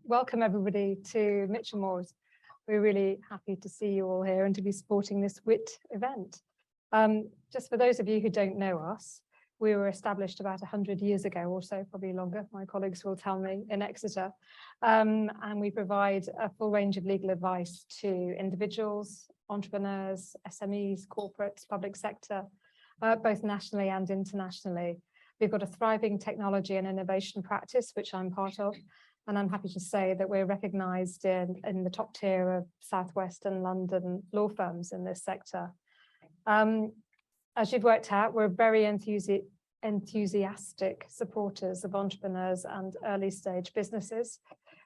Welcome everybody to Michelmores. We're really happy to see you all here and to be supporting this WiTT event. Just for those of you who don't know us, we were established about 100 years ago or so, probably longer, my colleagues will tell me, in Exeter. And we provide a full range of legal advice to individuals, entrepreneurs, SMEs, corporates, public sector, both nationally and internationally. We've got a thriving technology and innovation practice, which I'm part of. And I'm happy to say that we're recognised in the top tier of Southwest and London law firms in this sector. As you've worked out, we're very enthusiastic supporters of entrepreneurs and early stage businesses.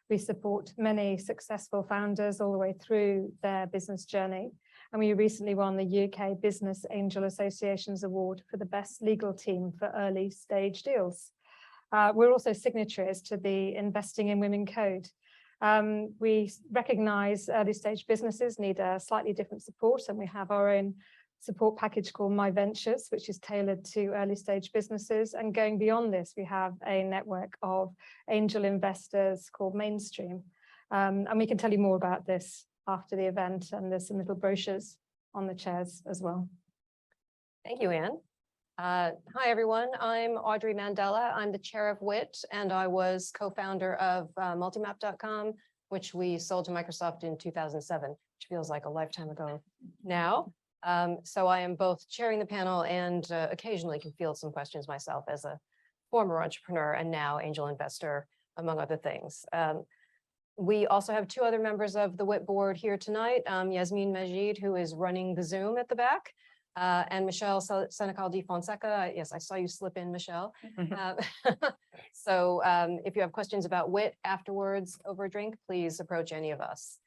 We support many successful founders all the way through their business journey. And we recently won the UK Business Angel Association's award for the best legal team for early stage deals. We're also signatories to the Investing in Women Code. We recognise early stage businesses need a slightly different support, and we have our own support package called My Ventures, which is tailored to early stage businesses. And going beyond this, we have a network of angel investors called Mainstream. And we can tell you more about this after the event, and there's some little brochures on the chairs as well. Thank you, Anne. Hi, everyone. I'm Audrey Mandela. I'm the chair of WiTT, and I was co-founder of multimap.com, which we sold to Microsoft in 2007, which feels like a lifetime ago now. So I am both chairing the panel and occasionally can field some questions myself as a former entrepreneur and now angel investor, among other things. We also have two other members of the WiTT board here tonight, Yasmin Majid, who is running the Zoom at the back, and Michelle Senecal de Fonseca. Yes, I saw you slip in, Michelle. So if you have questions about WiTT afterwards over a drink, please approach any of us,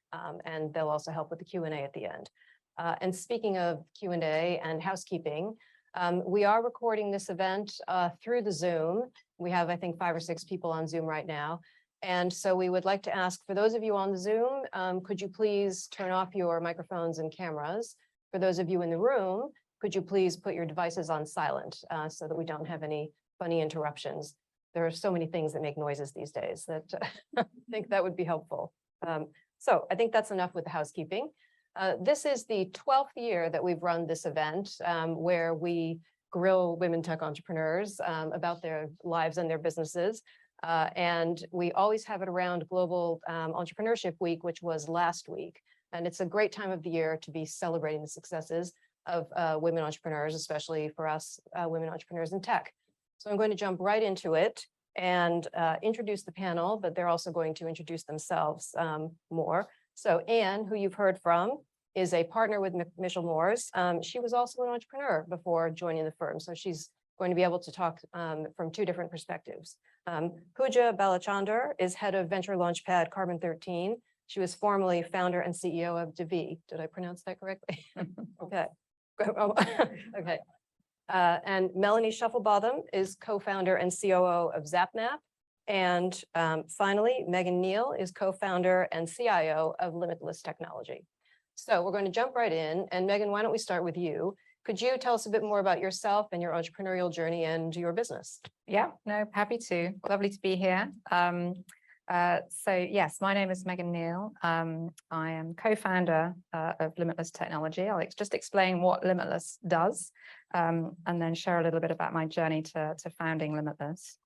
and they'll also help with the Q&A at the end. And speaking of Q&A and housekeeping, we are recording this event through the Zoom. We have, I think, 5 or 6 people on Zoom right now. And so we would like to ask, for those of you on the Zoom, could you please turn off your microphones and cameras? For those of you in the room, could you please put your devices on silent so that we don't have any funny interruptions? There are so many things that make noises these days that I think that would be helpful. So I think that's enough with the housekeeping. This is the 12th year that we've run this event where we grill women tech entrepreneurs about their lives and their businesses. And we always have it around Global Entrepreneurship Week, which was last week. And it's a great time of the year to be celebrating the successes of women entrepreneurs, especially for us women entrepreneurs in tech. So I'm going to jump right into it and introduce the panel, but they're also going to introduce themselves more. So Anne, who you've heard from, is a partner with Michelmores. She was also an entrepreneur before joining the firm, so she's going to be able to talk from 2 different perspectives. Puja Balachander is head of Venture Launchpad Carbon 13. She was formerly founder and CEO of Devi. Did I pronounce that correctly? Okay. Okay. And Melanie Shufflebotham is co-founder and COO of ZapMap. And finally, Neale is co-founder and CIO of Limitless technology. So we're going to jump right in. And Megan, why don't we start with you? Could you tell us a bit more about yourself and your entrepreneurial journey and your business? Yeah, no, happy to. Lovely to be here. So yes, my name is Neale. I am co-founder of Limitless Technology. I'll just explain what Limitless does and then share a little bit about my journey to founding Limitless.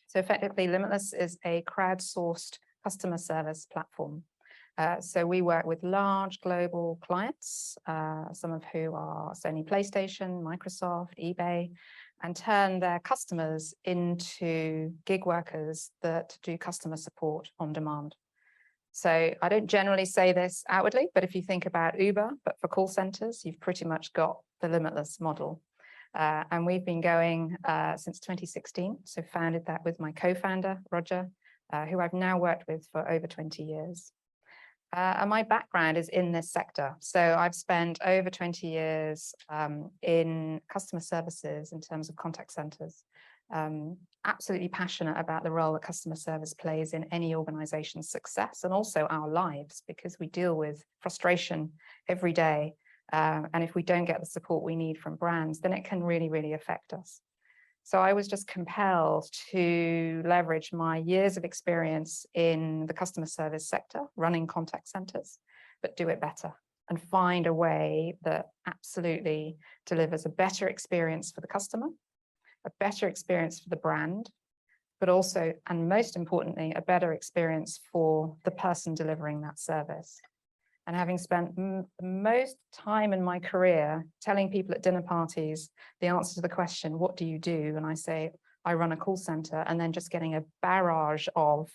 So effectively, Limitless is a crowdsourced customer service platform. So we work with large global clients, some of who are Sony PlayStation, Microsoft, eBay, and turn their customers into gig workers that do customer support on demand. So I don't generally say this outwardly, but if you think about Uber, but for call centers, you've pretty much got the Limitless model. And we've been going since 2016, so founded that with my co-founder, Roger, who I've now worked with for over 20 years. And my background is in this sector. So I've spent over 20 years in customer services in terms of contact centers. Absolutely passionate about the role that customer service plays in any organization's success and also our lives, because we deal with frustration every day. And if we don't get the support we need from brands, then it can really, really affect us. So I was just compelled to leverage my years of experience in the customer service sector, running contact centers, but do it better and find a way that absolutely delivers a better experience for the customer, a better experience for the brand, but also, and most importantly, a better experience for the person delivering that service. And having spent most time in my career telling people at dinner parties the answer to the question, what do you do? And I say, I run a call center, and then just getting a barrage of,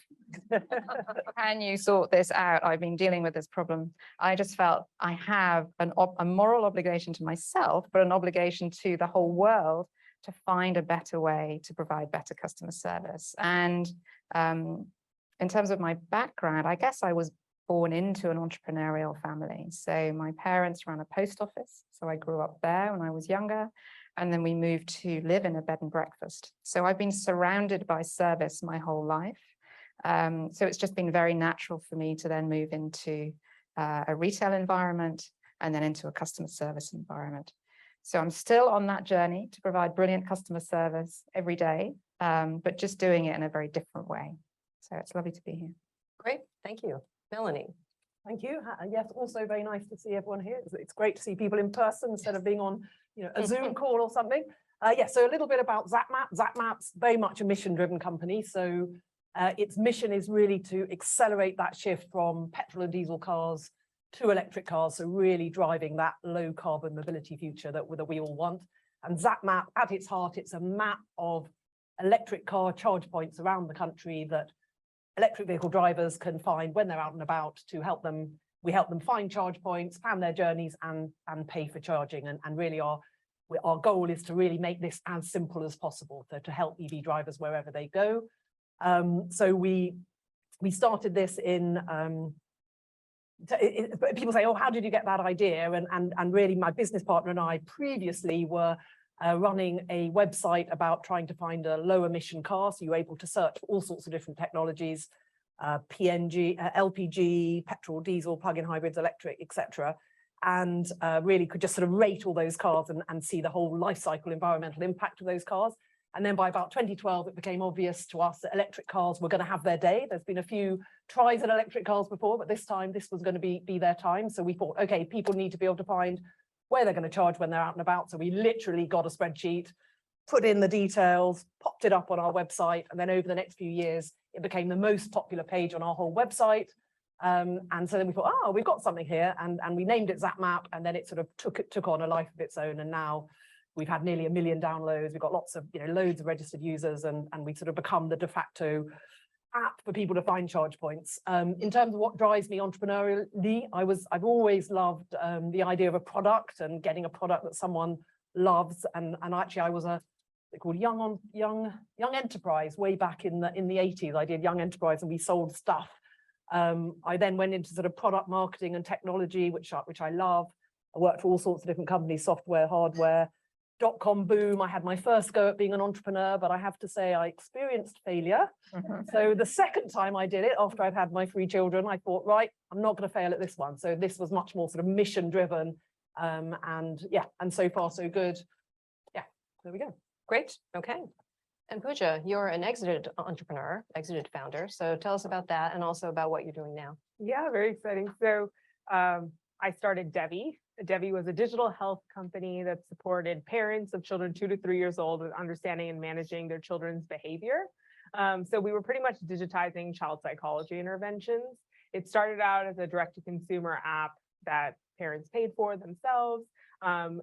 can you sort this out? I've been dealing with this problem. I just felt I have a moral obligation to myself, but an obligation to the whole world to find a better way to provide better customer service. And in terms of my background, I guess I was born into an entrepreneurial family. So my parents ran a post office. So I grew up there when I was younger. And then we moved to live in a bed and breakfast. So I've been surrounded by service my whole life. So it's just been very natural for me to then move into a retail environment and then into a customer service environment. So I'm still on that journey to provide brilliant customer service every day, but just doing it in a very different way. So it's lovely to be here. Great, thank you. Melanie. Thank you. Yes, also very nice to see everyone here. It's great to see people in person instead of being on, a Zoom call or something. So a little bit about ZapMap. ZapMap's very much a mission-driven company. So its mission is really to accelerate that shift from petrol and diesel cars to electric cars. So really driving that low carbon mobility future that we all want. And ZapMap, at its heart, it's a map of electric car charge points around the country that electric vehicle drivers can find when they're out and about to help them. We help them find charge points, plan their journeys, and pay for charging. And really our goal is to really make this as simple as possible to help EV drivers wherever they go. So we started this in, people say, oh, how did you get that idea? And really my business partner and I previously were running a website about trying to find a low emission car. So you're able to search for all sorts of different technologies, PNG, LPG, petrol, diesel, plug-in hybrids, electric, etc. And really could just sort of rate all those cars and see the whole life cycle environmental impact of those cars. And then by about 2012, it became obvious to us that electric cars were going to have their day. There's been a few tries at electric cars before, but this time this was going to be their time. So we thought, okay, people need to be able to find where they're going to charge when they're out and about. So we literally got a spreadsheet, put in the details, popped it up on our website. And then over the next few years, it became the most popular page on our whole website. And so then we thought, oh, we've got something here. And we named it ZapMap. And then it sort of took on a life of its own. And now we've had nearly 1 million downloads. We've got lots of, loads of registered users. And we sort of become the de facto app for people to find charge points. In terms of what drives me entrepreneurially, I've always loved the idea of a product and getting a product that someone loves. And actually I was called young enterprise way back in the 80s. I did young enterprise and we sold stuff. I then went into sort of product marketing and technology, which I love. I worked for all sorts of different companies, software, hardware, dot-com boom. I had my first go at being an entrepreneur, but I have to say I experienced failure. So the second time I did it, after I'd had my 3 children, I thought, right, I'm not going to fail at this one. So this was much more sort of mission driven. And so far so good. Yeah, there we go. Great. Okay. And Puja, you're an exited entrepreneur, exited founder. So tell us about that and also about what you're doing now. Yeah, very exciting. So I started Devi. Devi was a digital health company that supported parents of children 2 to 3 years old with understanding and managing their children's behavior. So we were pretty much digitizing child psychology interventions. It started out as a direct-to-consumer app that parents paid for themselves.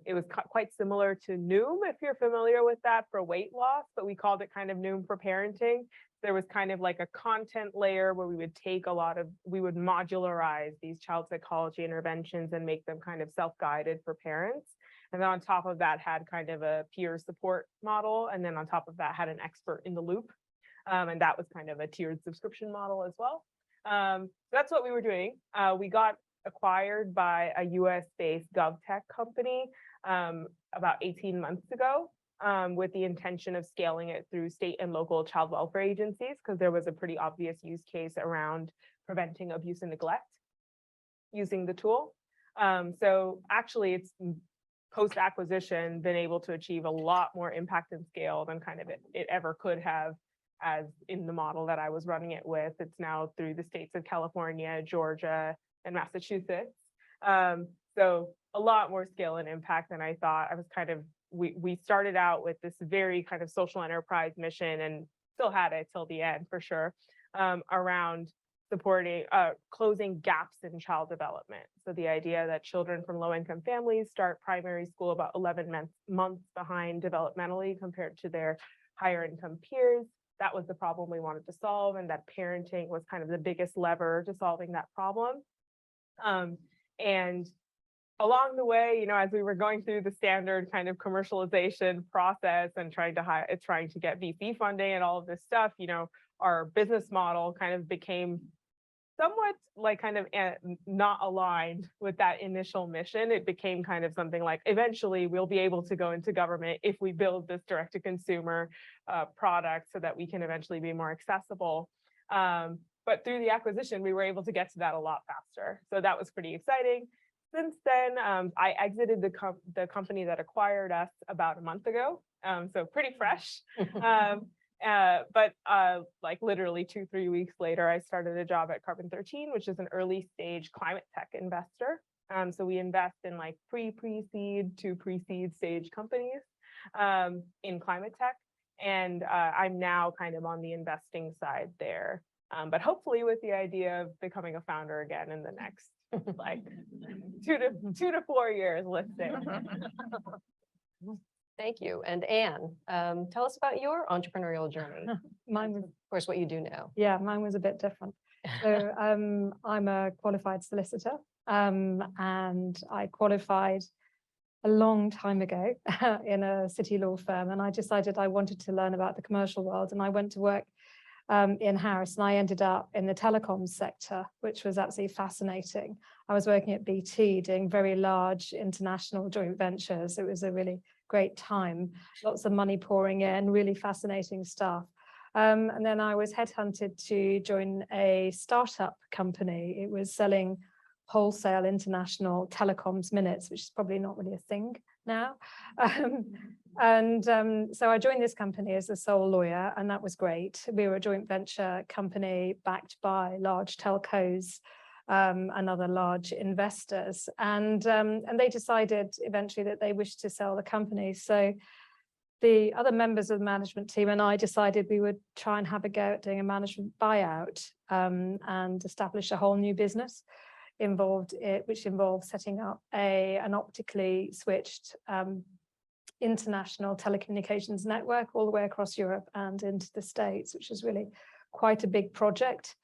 It was quite similar to Noom, if you're familiar with that, for weight loss, but we called it kind of Noom for parenting. There was kind of like a content layer where we would take we would modularize these child psychology interventions and make them kind of self-guided for parents. And then on top of that had kind of a peer support model. And then on top of that had an expert in the loop. And that was kind of a tiered subscription model as well. So that's what we were doing. We got acquired by a US-based GovTech company about 18 months ago. With the intention of scaling it through state and local child welfare agencies, because there was a pretty obvious use case around preventing abuse and neglect using the tool. So actually, it's post-acquisition been able to achieve a lot more impact and scale than kind of it ever could have as in the model that I was running it with. It's now through the states of California, Georgia, and Massachusetts. So a lot more scale and impact than I thought. I was kind of, we started out with this very kind of social enterprise mission, and still had it till the end for sure, around supporting, closing gaps in child development. So the idea that children from low-income families start primary school about 11 months behind developmentally compared to their higher income peers. That was the problem we wanted to solve, and that parenting was kind of the biggest lever to solving that problem. And along the way, you know, as we were going through the standard kind of commercialization process and trying to get VC funding and all of this stuff, you know, our business model kind of became somewhat like kind of not aligned with that initial mission. It became kind of something like, eventually we'll be able to go into government if we build this direct to consumer product so that we can eventually be more accessible. But through the acquisition, we were able to get to that a lot faster. So that was pretty exciting. Since then, I exited the company that acquired us about a month ago. So pretty fresh. But like literally 2-3 weeks later, I started a job at Carbon 13, which is an early stage climate tech investor. So we invest in like pre-seed to pre-seed stage companies in climate tech. And I'm now kind of on the investing side there. But hopefully with the idea of becoming a founder again in the next like 2 to 4 years, let's say. Thank you. And Anne, tell us about your entrepreneurial journey. Mine was, Of course, what you do now. yeah, mine was a bit different. So I'm a qualified solicitor, and I qualified a long time ago in a city law firm, and I decided I wanted to learn about the commercial world, and I went to work in-house, and I ended up in the telecoms sector, which was absolutely fascinating. I was working at BT doing very large international joint ventures. It was a really great time, lots of money pouring in, really fascinating stuff. And then I was headhunted to join a startup company. It was selling wholesale international telecoms minutes, which is probably not really a thing now. So I joined this company as a sole lawyer, and that was great. We were a joint venture company backed by large telcos and other large investors. And they decided eventually that they wished to sell the company. So the other members of the management team and I decided we would try and have a go at doing a management buyout and establish a whole new business which involved setting up an optically switched international telecommunications network all the way across Europe and into the States, which was really quite a big project.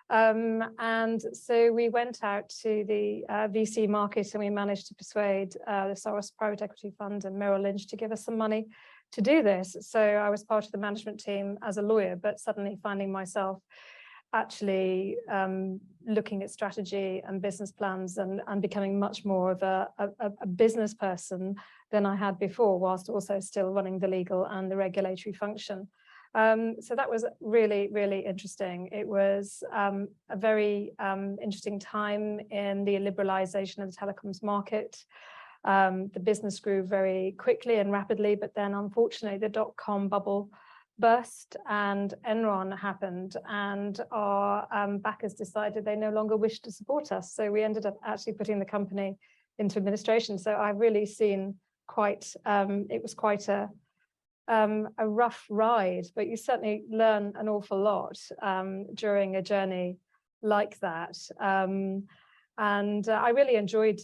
And so we went out to the VC market, and we managed to persuade the Soros Private Equity Fund and Merrill Lynch to give us some money to do this. So I was part of the management team as a lawyer, but suddenly finding myself actually looking at strategy and business plans and becoming much more of a business person than I had before, whilst also still running the legal and the regulatory function. So that was really, really interesting. It was a very interesting time in the liberalization of the telecoms market. The business grew very quickly and rapidly, but then unfortunately the dot-com bubble burst and Enron happened, and our backers decided they no longer wished to support us. So we ended up actually putting the company into administration. So I've really seen it was quite a rough ride, but you certainly learn an awful lot during a journey like that. And I really enjoyed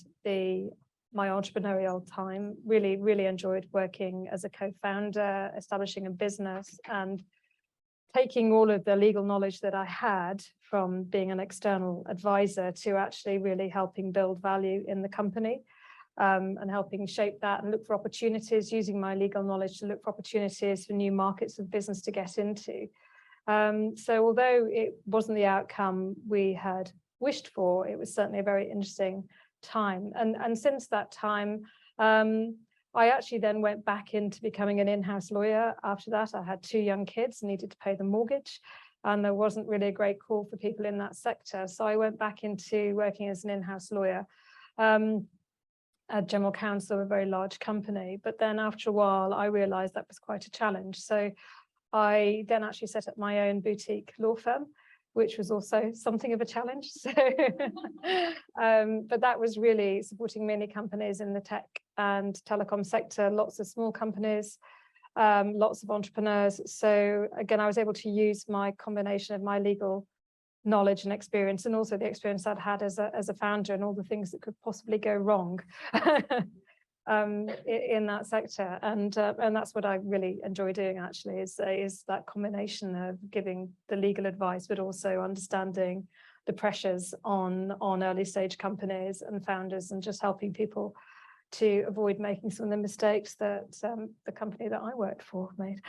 my entrepreneurial time, really enjoyed working as a co-founder, establishing a business and taking all of the legal knowledge that I had from being an external advisor to actually really helping build value in the company and helping shape that and look for opportunities, using my legal knowledge to look for opportunities for new markets of business to get into. So although it wasn't the outcome we had wished for, it was certainly a very interesting time. And since that time, I actually then went back into becoming an in-house lawyer. After that, I had 2 young kids, needed to pay the mortgage, and there wasn't really a great call for people in that sector. So I went back into working as an in-house lawyer. general counsel of a very large company. But then after a while, I realized that was quite a challenge. So I then actually set up my own boutique law firm, which was also something of a challenge. So, but that was really supporting many companies in the tech and telecom sector, lots of small companies, lots of entrepreneurs. So again, I was able to use my combination of my legal knowledge and experience, and also the experience I'd had as a founder, and all the things that could possibly go wrong in that sector. And that's what I really enjoy doing, actually, is that combination of giving the legal advice, but also understanding the pressures on early stage companies and founders, and just helping people to avoid making some of the mistakes that the company that I worked for made.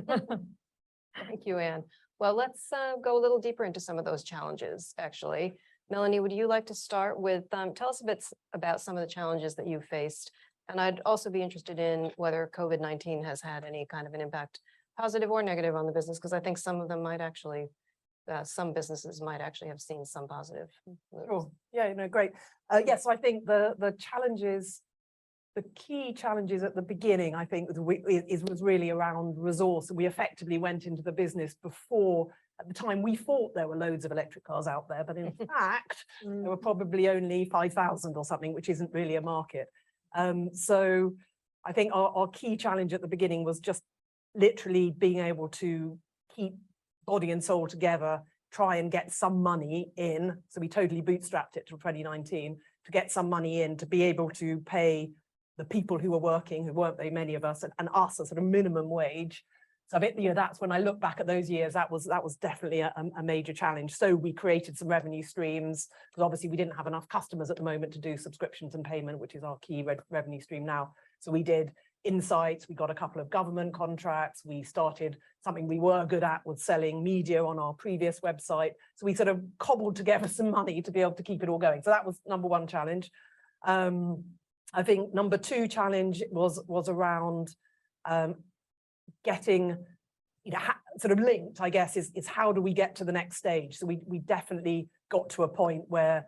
Thank you, Anne. Well, let's go a little deeper into some of those challenges, actually. Melanie, would you like to start with, tell us a bit about some of the challenges that you faced? And I'd also be interested in whether COVID-19 has had any kind of an impact, positive or negative, on the business, because I think some of them might actually, some businesses might actually have seen some positive moves. Sure. Yeah, great. Yes, I think the challenges, the key challenges at the beginning, I think, was really around resource. We effectively went into the business before, at the time, we thought there were loads of electric cars out there, but in fact, there were probably only 5,000 or something, which isn't really a market. So I think our key challenge at the beginning was just literally being able to keep body and soul together, try and get some money in. So we totally bootstrapped it till 2019 to get some money in, to be able to pay the people who were working, who weren't very many of us, and us a sort of minimum wage. So I think, that's when I look back at those years, that was definitely a major challenge. So we created some revenue streams, because obviously we didn't have enough customers at the moment to do subscriptions and payment, which is our key revenue stream now. So we did insights, we got a couple of government contracts, we started something we were good at, was selling media on our previous website. So we sort of cobbled together some money to be able to keep it all going. So that was number one challenge. I think number two challenge was around getting, sort of linked, I guess, is how do we get to the next stage? So we definitely got to a point where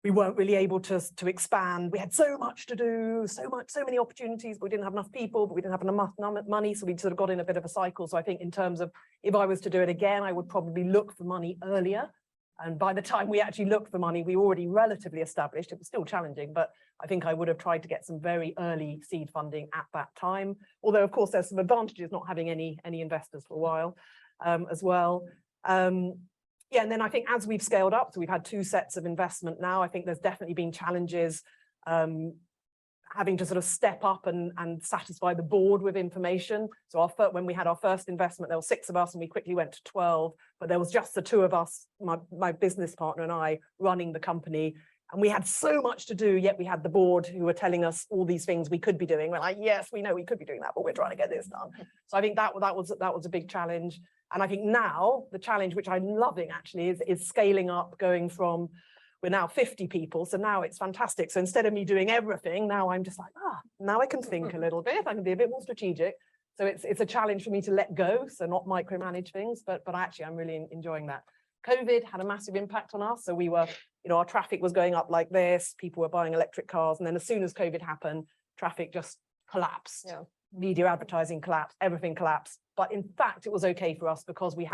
we weren't really able to expand. We had so much to do, so many opportunities, but we didn't have enough people, but we didn't have enough money. So we sort of got in a bit of a cycle. So I think in terms of, if I was to do it again, I would probably look for money earlier. And by the time we actually looked for money, we were already relatively established. It was still challenging, but I think I would have tried to get some very early seed funding at that time. Although, of course, there's some advantages not having any investors for a while as well. Yeah, and then I think as we've scaled up, so we've had 2 sets of investment now, I think there's definitely been challenges having to sort of step up and satisfy the board with information. So when we had our first investment, there were 6 of us and we quickly went to 12, but there was just the 2 of us, my business partner and I, running the company. And we had so much to do, yet we had the board who were telling us all these things we could be doing. We're like, yes, we know we could be doing that, but we're trying to get this done. So I think that was a big challenge. And I think now the challenge, which I'm loving actually, is scaling up, going from, we're now 50 people. So now it's fantastic. So instead of me doing everything, now I'm just like, now I can think a little bit. I can be a bit more strategic. So it's a challenge for me to let go, so not micromanage things, but actually I'm really enjoying that. COVID had a massive impact on us. So we were, our traffic was going up like this. People were buying electric cars. And then as soon as COVID happened, traffic just collapsed. Yeah. Media advertising collapsed, everything collapsed. But in fact, it was okay for us because we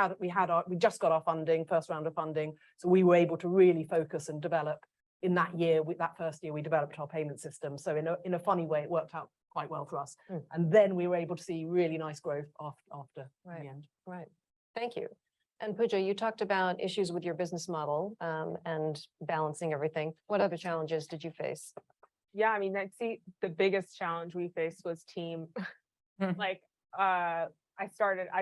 just got our funding, first round of funding. So we were able to really focus and develop in that year. That first year, we developed our payment system. So in a funny way, it worked out quite well for us. And then we were able to see really nice growth after right. the end. Right. Thank you. And Puja, you talked about issues with your business model and balancing everything. What other challenges did you face? Yeah, I mean, I'd say the biggest challenge we faced was team. Like, I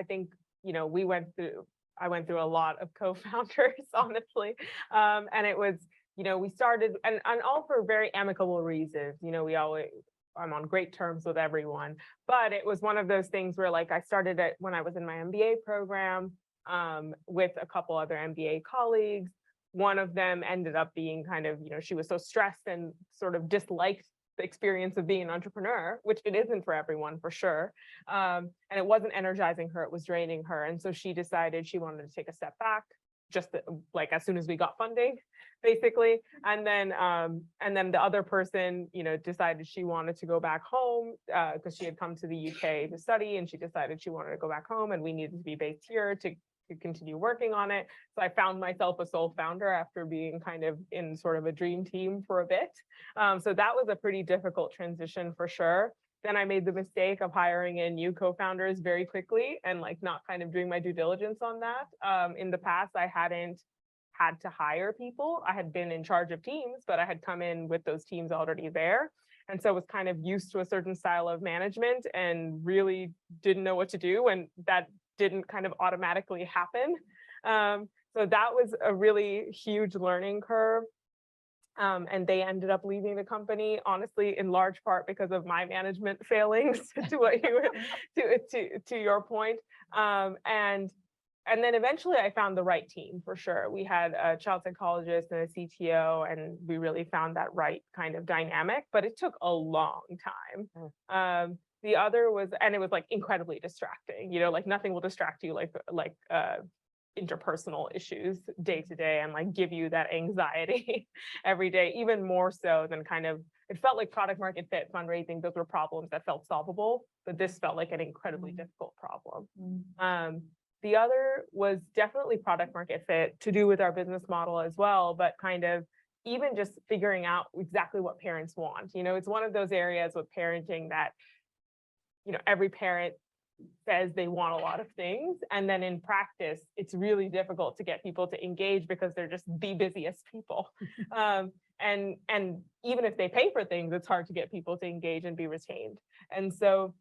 think, I went through a lot of co-founders, honestly. And it was, we started, and all for very amicable reasons. I'm on great terms with everyone, but it was one of those things where, like, I started it when I was in my MBA program with a couple other MBA colleagues. One of them ended up being kind of, she was so stressed and sort of disliked the experience of being an entrepreneur, which it isn't for everyone, for sure. And it wasn't energizing her, it was draining her. And so she decided she wanted to take a step back. just like as soon as we got funding, basically. And then the other person, you know, decided she wanted to go back home because she had come to the UK to study, and she decided she wanted to go back home, and we needed to be based here to continue working on it. So I found myself a sole founder after being kind of in sort of a dream team for a bit. So that was a pretty difficult transition for sure. Then I made the mistake of hiring in new co-founders very quickly and like not kind of doing my due diligence on that. In the past, I hadn't had to hire people. I had been in charge of teams, but I had come in with those teams already there. And so was kind of used to a certain style of management and really didn't know what to do. And that didn't kind of automatically happen. So that was a really huge learning curve. And they ended up leaving the company, honestly, in large part because of my management failings, to what you to your point. And then eventually I found the right team for sure. We had a child psychologist and a CTO, and we really found that right kind of dynamic, but it took a long time. The other was, and it was like incredibly distracting, you know, like nothing will distract you like interpersonal issues day to day and like give you that anxiety every day, even more so than kind of, it felt like product market fit, fundraising, those were problems that felt solvable, but this felt like an incredibly difficult problem. The other was definitely product market fit to do with our business model as well, but kind of even just figuring out exactly what parents want. You know, it's one of those areas with parenting that, you know, every parent says they want a lot of things, and then in practice it's really difficult to get people to engage because they're just the busiest people. And even if they pay for things, it's hard to get people to engage and be retained. And so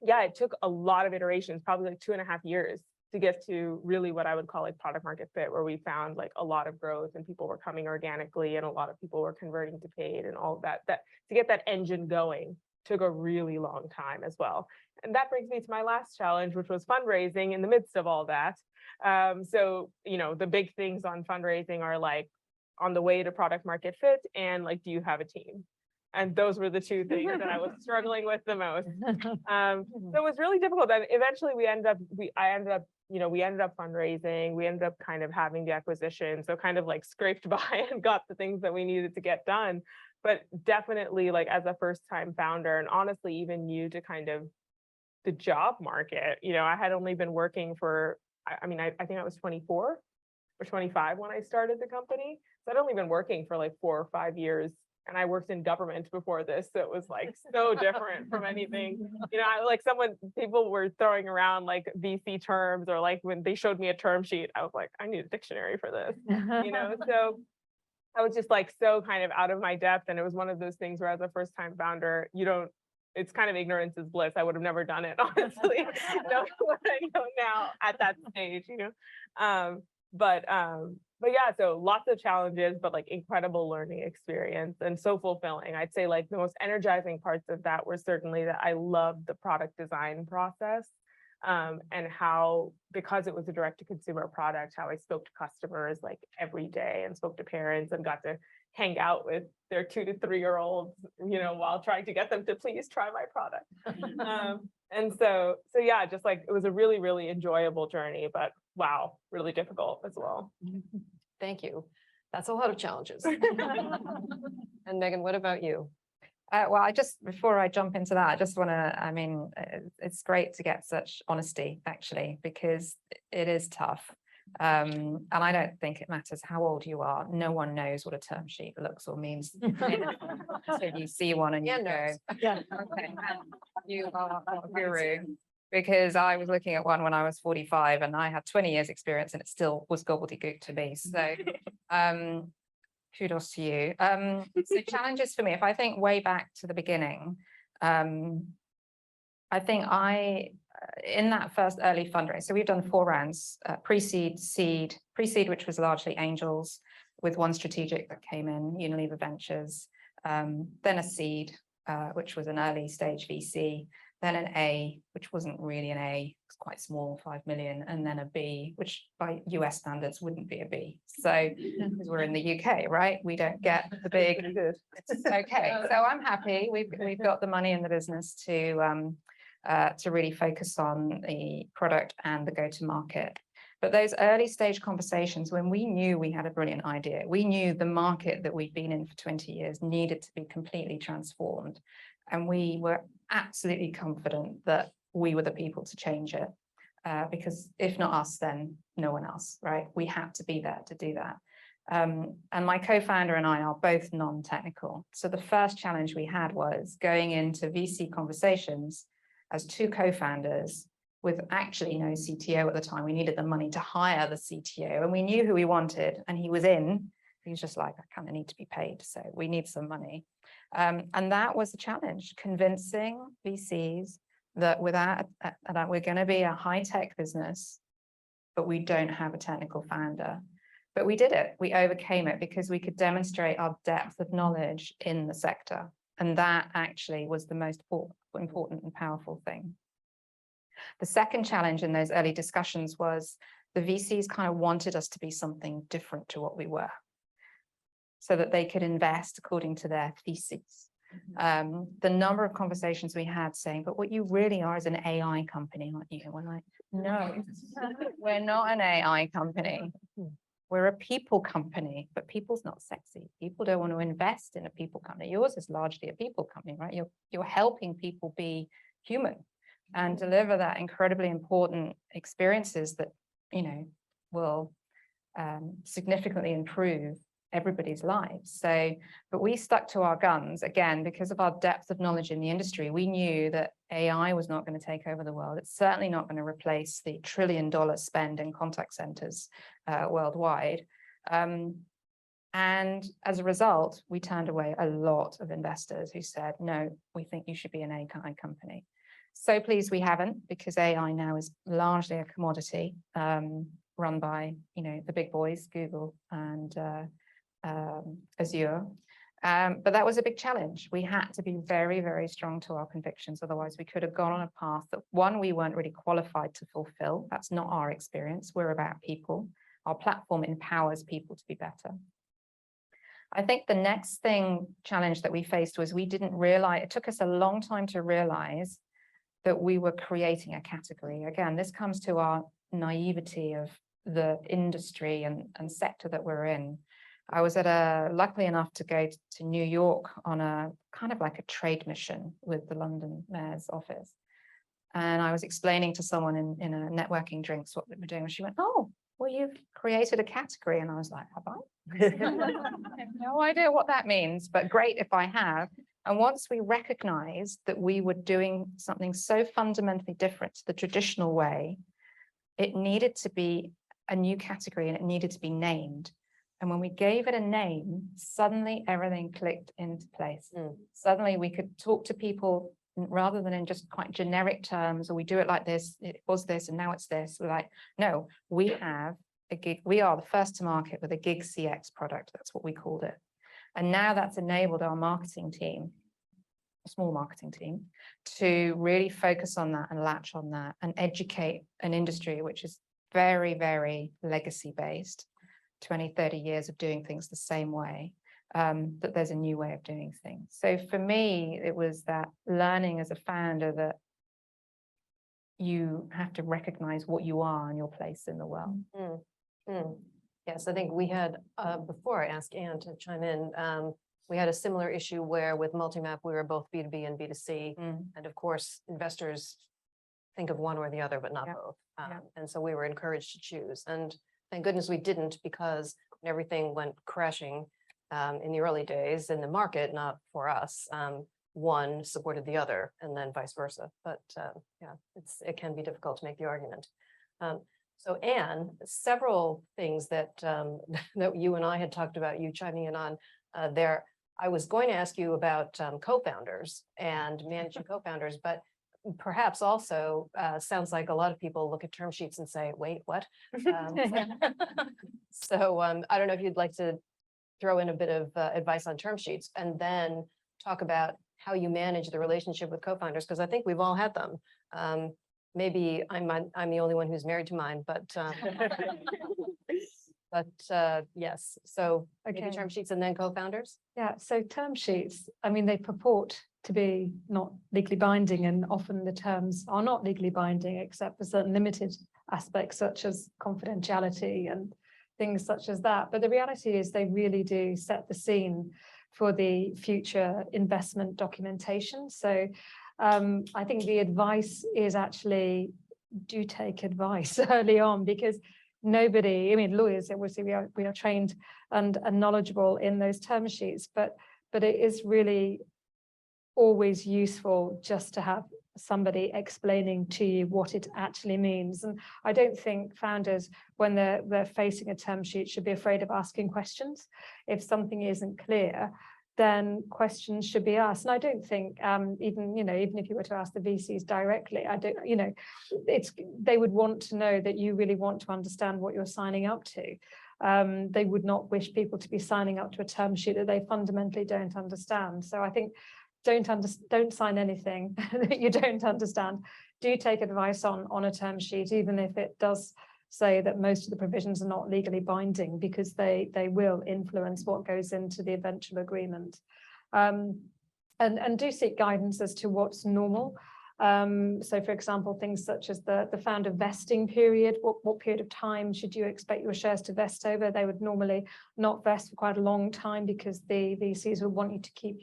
yeah, it took a lot of iterations, probably like 2.5 years to get to really what I would call like product market fit, where we found like a lot of growth and people were coming organically and a lot of people were converting to paid and all of that. That to get that engine going took a really long time as well. And that brings me to my last challenge, which was fundraising in the midst of all that. So, you know, the big things on fundraising are like on the way to product market fit and like, do you have a team? And those were the two things that I was struggling with the most. So it was really difficult. And eventually we ended up fundraising. We ended up kind of having the acquisition. So kind of like scraped by and got the things that we needed to get done. But definitely like as a first time founder, and honestly, even new to kind of the job market, you know, I had only been working for, I think I was 24 or 25 when I started the company. So I'd only been working for like 4 or 5 years. And I worked in government before this, so it was like so different from anything. You know, people were throwing around like VC terms, or like when they showed me a term sheet, I was like, I need a dictionary for this. You know, so I was just like so kind of out of my depth. And it was one of those things where as a first time founder, it's kind of ignorance is bliss. I would have never done it, honestly. Knowing what I know now at that stage, you know. But yeah, so lots of challenges, but like incredible learning experience and so fulfilling. I'd say like the most energizing parts of that were certainly that I loved the product design process, and how, because it was a direct to consumer product, how I spoke to customers like every day and spoke to parents and got to hang out with their 2 to 3 year olds, you know, while trying to get them to please try my product. And so yeah, just like it was a really, really enjoyable journey, but wow, really difficult as well. Thank you. That's a lot of challenges. And Megan, what about you? Well, before I jump into that, I just want to, it's great to get such honesty, actually, because it is tough. And I don't think it matters how old you are. No one knows what a term sheet looks or means. So you see one and you go, yeah, okay, you are a guru. Because I was looking at one when I was 45 and I had 20 years experience and it still was gobbledygook to me. So kudos to you. So challenges for me, if I think way back to the beginning, I think in that first early fundraise, so we've done 4 rounds, pre-seed, seed, pre-seed, which was largely angels with one strategic that came in, Unilever Ventures, then a seed, which was an early stage VC, then an A, which wasn't really an A, it was quite small, 5 million, and then a B, which by US standards wouldn't be a B. So, because we're in the UK, right? We don't get the big, it's okay. So I'm happy, we've got the money in the business to really focus on the product and the go-to-market. But those early stage conversations, when we knew we had a brilliant idea, we knew the market that we'd been in for 20 years needed to be completely transformed. And we were absolutely confident that we were the people to change it. Because if not us, then no one else, right? We had to be there to do that. And my co-founder and I are both non-technical. So the first challenge we had was going into VC conversations as two co-founders with actually no CTO at the time. We needed the money to hire the CTO, and we knew who we wanted, and he was in. He was just like, I kind of need to be paid, so we need some money. And that was the challenge, convincing VCs that that we're going to be a high-tech business, but we don't have a technical founder. But we did it. We overcame it because we could demonstrate our depth of knowledge in the sector. And that actually was the most important and powerful thing. The second challenge in those early discussions was the VCs kind of wanted us to be something different to what we were, so that they could invest according to their theses. The number of conversations we had saying, but what you really are is an AI company, aren't you? And we're like, no, we're not an AI company. We're a people company, but people's not sexy. People don't want to invest in a people company. Yours is largely a people company, right? You're helping people be human and deliver that incredibly important experiences that, you know, will significantly improve everybody's lives. So, but we stuck to our guns again, because of our depth of knowledge in the industry. We knew that AI was not going to take over the world. It's certainly not going to replace the $1 trillion spend in contact centers worldwide. And as a result, we turned away a lot of investors who said, no, we think you should be an AI company. So pleased we haven't, because AI now is largely a commodity run by, you know, the big boys, Google and Azure. But that was a big challenge. We had to be very, very strong to our convictions. Otherwise, we could have gone on a path that, one, we weren't really qualified to fulfill. That's not our experience. We're about people. Our platform empowers people to be better. I think the next challenge that we faced was we didn't realize, it took us a long time to realize that we were creating a category. Again, this comes to our naivety of the industry and sector that we're in. I was lucky enough to go to New York on a kind of like a trade mission with the London Mayor's office. And I was explaining to someone in a networking drinks what we were doing. And she went, oh, well, you've created a category. And I was like, have I? I have no idea what that means, but great if I have. And once we recognized that we were doing something so fundamentally different to the traditional way, it needed to be a new category and it needed to be named. And when we gave it a name, suddenly everything clicked into place. Suddenly we could talk to people rather than in just quite generic terms, or we do it like this, it was this, and now it's this. We're like, no, we have a gig. We are the first to market with a gig CX product. That's what we called it. And now that's enabled our marketing team, a small marketing team, to really focus on that and latch on that and educate an industry which is very, very legacy based. 20, 30 years of doing things the same way, that there's a new way of doing things. So for me, it was that learning as a founder that you have to recognize what you are and your place in the world. Yes, I think we had, before I ask Anne to chime in, we had a similar issue where with Multimap, we were both B2B and B2C. And of course, investors think of one or the other, but not both. And so we were encouraged to choose. And thank goodness we didn't, because everything went crashing in the early days in the market, not for us. One supported the other and then vice versa. But yeah, it can be difficult to make the argument. So Anne, several things that, that you and I had talked about, you chiming in on there. I was going to ask you about co-founders and managing co-founders, but perhaps also sounds like a lot of people look at term sheets and say, wait, what? So I don't know if you'd like to throw in a bit of advice on term sheets and then talk about how you manage the relationship with co-founders, because I think we've all had them. Maybe I'm the only one who's married to mine, but yes. So maybe term sheets and then co-founders. Yeah, so term sheets, I mean, they purport to be not legally binding, and often the terms are not legally binding except for certain limited aspects such as confidentiality and things such as that. But the reality is they really do set the scene for the future investment documentation. So I think the advice is actually do take advice early on, because nobody, I mean, lawyers, obviously we are trained and knowledgeable in those term sheets, but it is really always useful just to have somebody explaining to you what it actually means. And I don't think founders, when they're facing a term sheet, should be afraid of asking questions. If something isn't clear, then questions should be asked. And I don't think even if you were to ask the VCs directly, they would want to know that you really want to understand what you're signing up to. They would not wish people to be signing up to a term sheet that they fundamentally don't understand. So I think don't sign anything that you don't understand. Do take advice on a term sheet, even if it does say that most of the provisions are not legally binding, because they will influence what goes into the eventual agreement. And do seek guidance as to what's normal. So for example, things such as the founder vesting period, what period of time should you expect your shares to vest over? They would normally not vest for quite a long time, because the VCs would want you to keep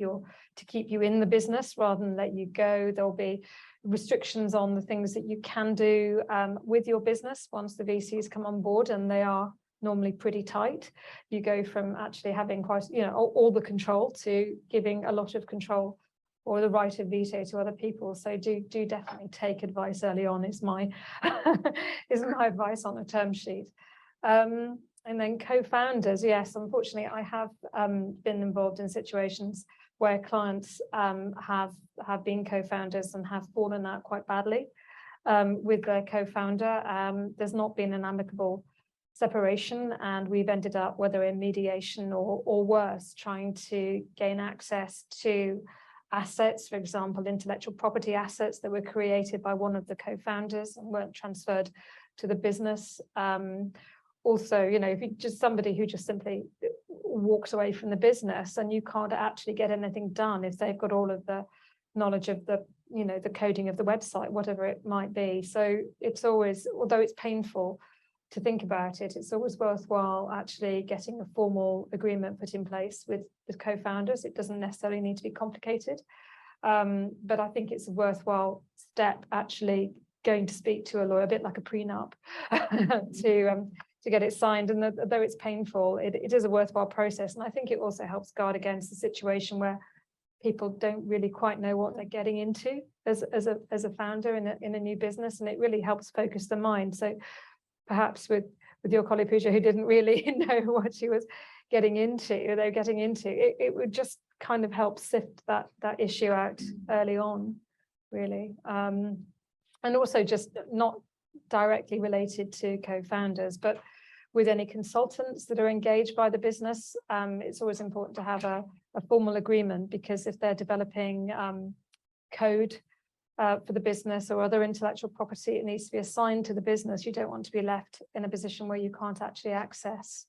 you in the business rather than let you go. There'll be restrictions on the things that you can do with your business once the VCs come on board, and they are normally pretty tight. You go from actually having quite, all the control to giving a lot of control or the right of veto to other people. So do definitely take advice early on, is my advice on a term sheet. And then co-founders, yes, unfortunately, I have been involved in situations where clients have been co-founders and have fallen out quite badly with their co-founder. There's not been an amicable separation, and we've ended up, whether in mediation or worse, trying to gain access to assets, for example, intellectual property assets that were created by one of the co-founders and weren't transferred to the business. Also, if you just somebody who just simply walks away from the business, and you can't actually get anything done if they've got all of the knowledge of the coding of the website, whatever it might be. So it's always, although it's painful to think about it, it's always worthwhile actually getting a formal agreement put in place with co-founders. It doesn't necessarily need to be complicated, but I think it's a worthwhile step actually going to speak to a lawyer, a bit like a prenup, to get it signed. And though it's painful, it is a worthwhile process. And I think it also helps guard against the situation where people don't really quite know what they're getting into as a founder in a new business, and it really helps focus the mind. So perhaps with your colleague Puja, who didn't really know what she was getting into, it would just kind of help sift that issue out early on, really. And also just not directly related to co-founders, but with any consultants that are engaged by the business, it's always important to have a formal agreement, because if they're developing code for the business or other intellectual property, it needs to be assigned to the business. You don't want to be left in a position where you can't actually access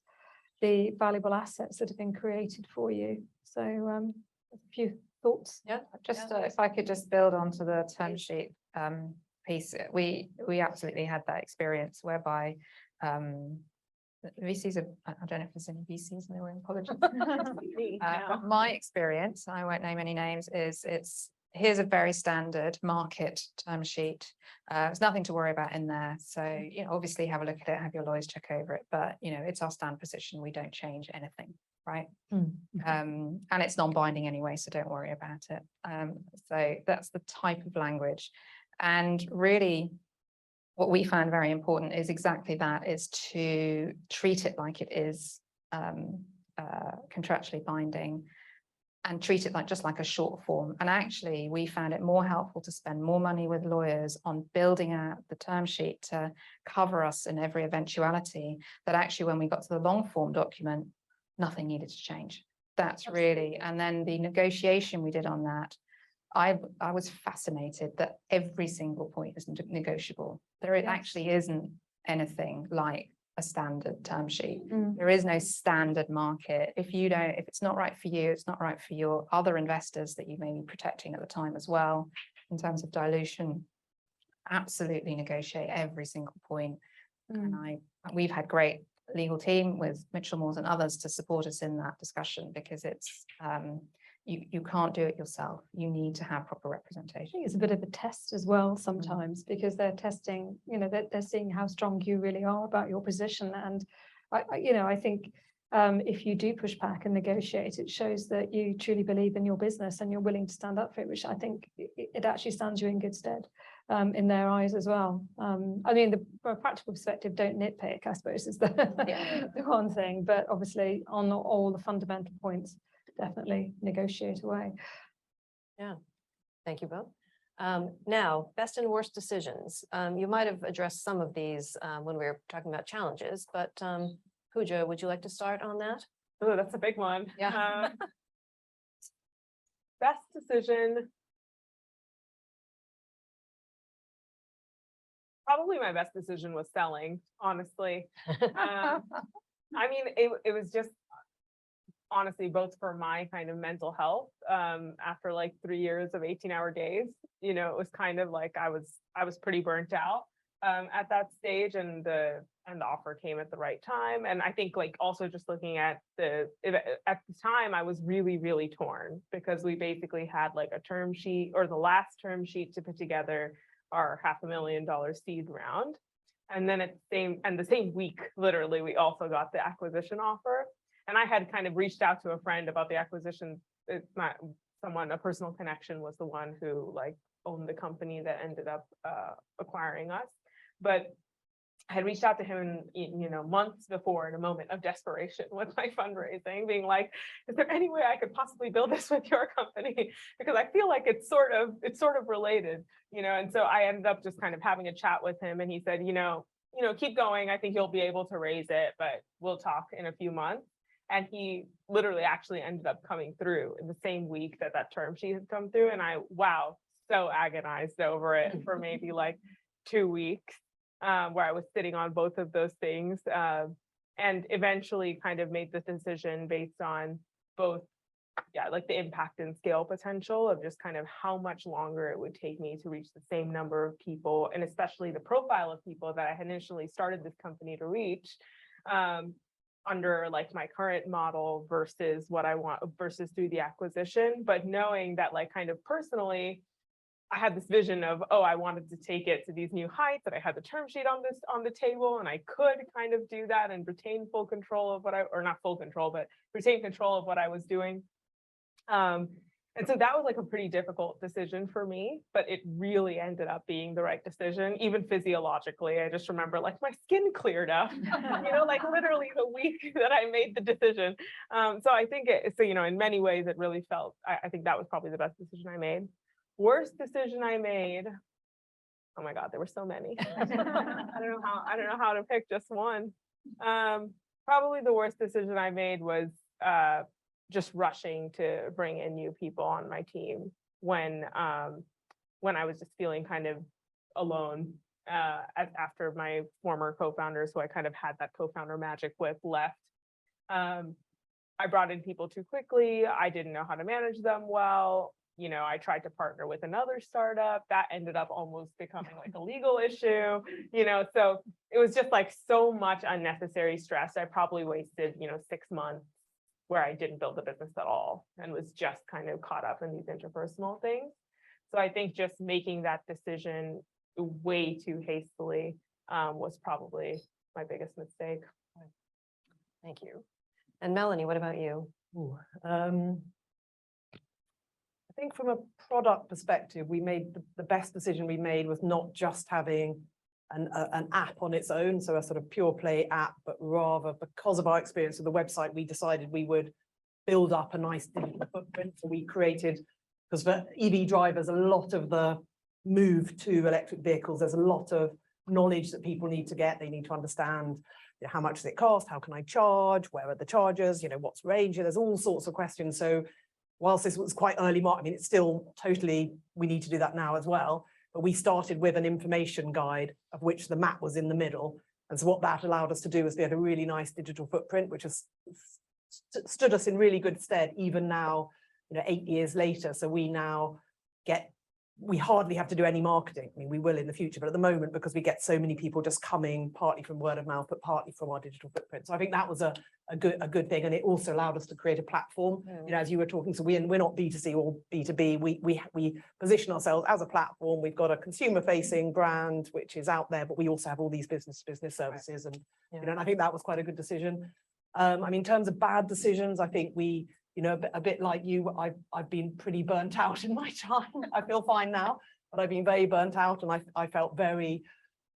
the valuable assets that have been created for you. So a few thoughts. Yeah, if I could just build onto the term sheet piece, we absolutely had that experience whereby VCs are, I don't know if there's any VCs in the room, apologies. But my experience, I won't name any names, is here's a very standard market term sheet. There's nothing to worry about in there. So, obviously have a look at it, have your lawyers check over it, but it's our stand position. We don't change anything, right? And it's non-binding anyway, so don't worry about it. So that's the type of language. And really, what we found very important is exactly that, is to treat it like it is contractually binding, and treat it just like a short form. And actually, we found it more helpful to spend more money with lawyers on building out the term sheet to cover us in every eventuality, that actually when we got to the long form document, nothing needed to change. That's really, and then the negotiation we did on that, I was fascinated that every single point is negotiable. There actually isn't anything like a standard term sheet. There is no standard market. If it's not right for you, it's not right for your other investors that you may be protecting at the time as well, in terms of dilution. absolutely negotiate every single point. Mm. And we've had great legal team with Michelmores and others to support us in that discussion, because it's you can't do it yourself. You need to have proper I representation. think it's a bit of a test as well sometimes, because they're testing, they're seeing how strong you really are about your position. And I think if you do push back and negotiate, it shows that you truly believe in your business and you're willing to stand up for it, which I think it actually stands you in good stead in their eyes as well. I mean, from a practical perspective, don't nitpick, I suppose, is the one thing, but obviously on all the fundamental points, definitely negotiate away. Yeah, thank you both. Now, best and worst decisions. You might have addressed some of these when we were talking about challenges, but Puja, would you like to start on that? Oh, that's a big one. Yeah. Best decision. Probably my best decision was selling, honestly. I mean, it was just honestly, both for my kind of mental health, after like 3 years of 18-hour days, it was kind of like I was pretty burnt out at that stage, and the offer came at the right time. And I think like also just looking at the time, I was really, really torn, because we basically had like a term sheet, or the last term sheet to put together our $500,000 seed round. And then the same week, literally, we also got the acquisition offer. And I had kind of reached out to a friend about the acquisition. It's not someone, a personal connection was the one who like owned the company that ended up acquiring us. But I had reached out to him, months before, in a moment of desperation with my fundraising, being like, is there any way I could possibly build this with your company? Because I feel like it's sort of related, and so I ended up just kind of having a chat with him, and he said, keep going. I think you'll be able to raise it, but we'll talk in a few months. And he literally actually ended up coming through in the same week that term sheet had come through. And I, so agonized over it for maybe like 2 weeks, where I was sitting on both of those things, and eventually kind of made the decision based on both, like the impact and scale potential of just kind of how much longer it would take me to reach the same number of people, and especially the profile of people that I had initially started this company to reach, under like my current model versus what I want versus through the acquisition. But knowing that like kind of personally, I had this vision of, I wanted to take it to these new heights, that I had the term sheet on the table, and I could kind of do that and retain full control of or not full control, but retain control of what I was doing. And so that was like a pretty difficult decision for me, but it really ended up being the right decision, even physiologically. I just remember like my skin cleared up, like literally the week that I made the decision. So I think in many ways it really felt, I think that was probably the best decision I made. Worst decision I made. Oh my God, there were so many. I don't know how to pick just one. Probably the worst decision I made was just rushing to bring in new people on my team when I was just feeling kind of alone after my former co-founders, who I kind of had that co-founder magic with, left. I brought in people too quickly. I didn't know how to manage them well. I tried to partner with another startup that ended up almost becoming like a legal issue, so it was just like so much unnecessary stress. I probably wasted, 6 months where I didn't build the business at all and was just kind of caught up in these interpersonal things. So I think just making that decision way too hastily was probably my biggest mistake. Thank you. And Melanie, what about you? I think from a product perspective, we made the best decision we made was not just having an app on its own, so a sort of pure play app, but rather, because of our experience with the website, we decided we would build up a nice digital footprint. So we created, because for EV drivers, a lot of the move to electric vehicles, there's a lot of knowledge that people need to get. They need to understand, how much does it cost? How can I charge? Where are the chargers? What's range? There's all sorts of questions. So whilst this was quite early market, it's still totally, we need to do that now as well. But we started with an information guide, of which the map was in the middle. And so what that allowed us to do was we had a really nice digital footprint, which has stood us in really good stead, even now, 8 years later. So we now get we hardly have to do any marketing. I mean, we will in the future, but at the moment, because we get so many people just coming partly from word of mouth, but partly from our digital footprint. So I think that was a good thing. And it also allowed us to create a platform, you know, as you were talking, so we're not B2C or B2B. We position ourselves as a platform. We've got a consumer facing brand, which is out there, but we also have all these business services. And, you know, and I think that was quite a good decision. I mean, in terms of bad decisions, I think we, you know, a bit like you, I've been pretty burnt out in my time. I feel fine now, but I've been very burnt out, and I felt very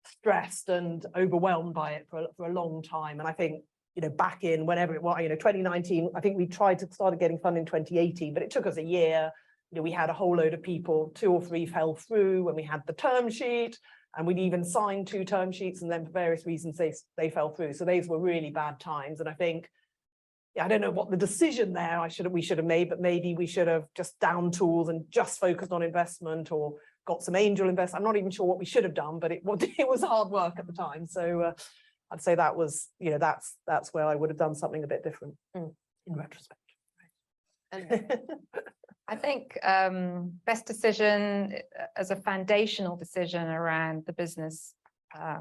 stressed and overwhelmed by it for a long time. And I think, you know, back in whenever it was, you know, 2019, I think we tried to start getting funding in 2018, but it took us a year. You know, we had a whole load of people, 2 or 3 fell through when we had the term sheet, and we'd even signed 2 term sheets, and then for various reasons they fell through. So those were really bad times. And I think, yeah, I don't know what the decision there we should have made, but maybe we should have just down tools and just focused on investment, or got some angel investment. I'm not even sure what we should have done, but it was hard work at the time. So I'd say that was, you know, that's where I would have done something a bit different in retrospect. I think best decision as a foundational decision around the business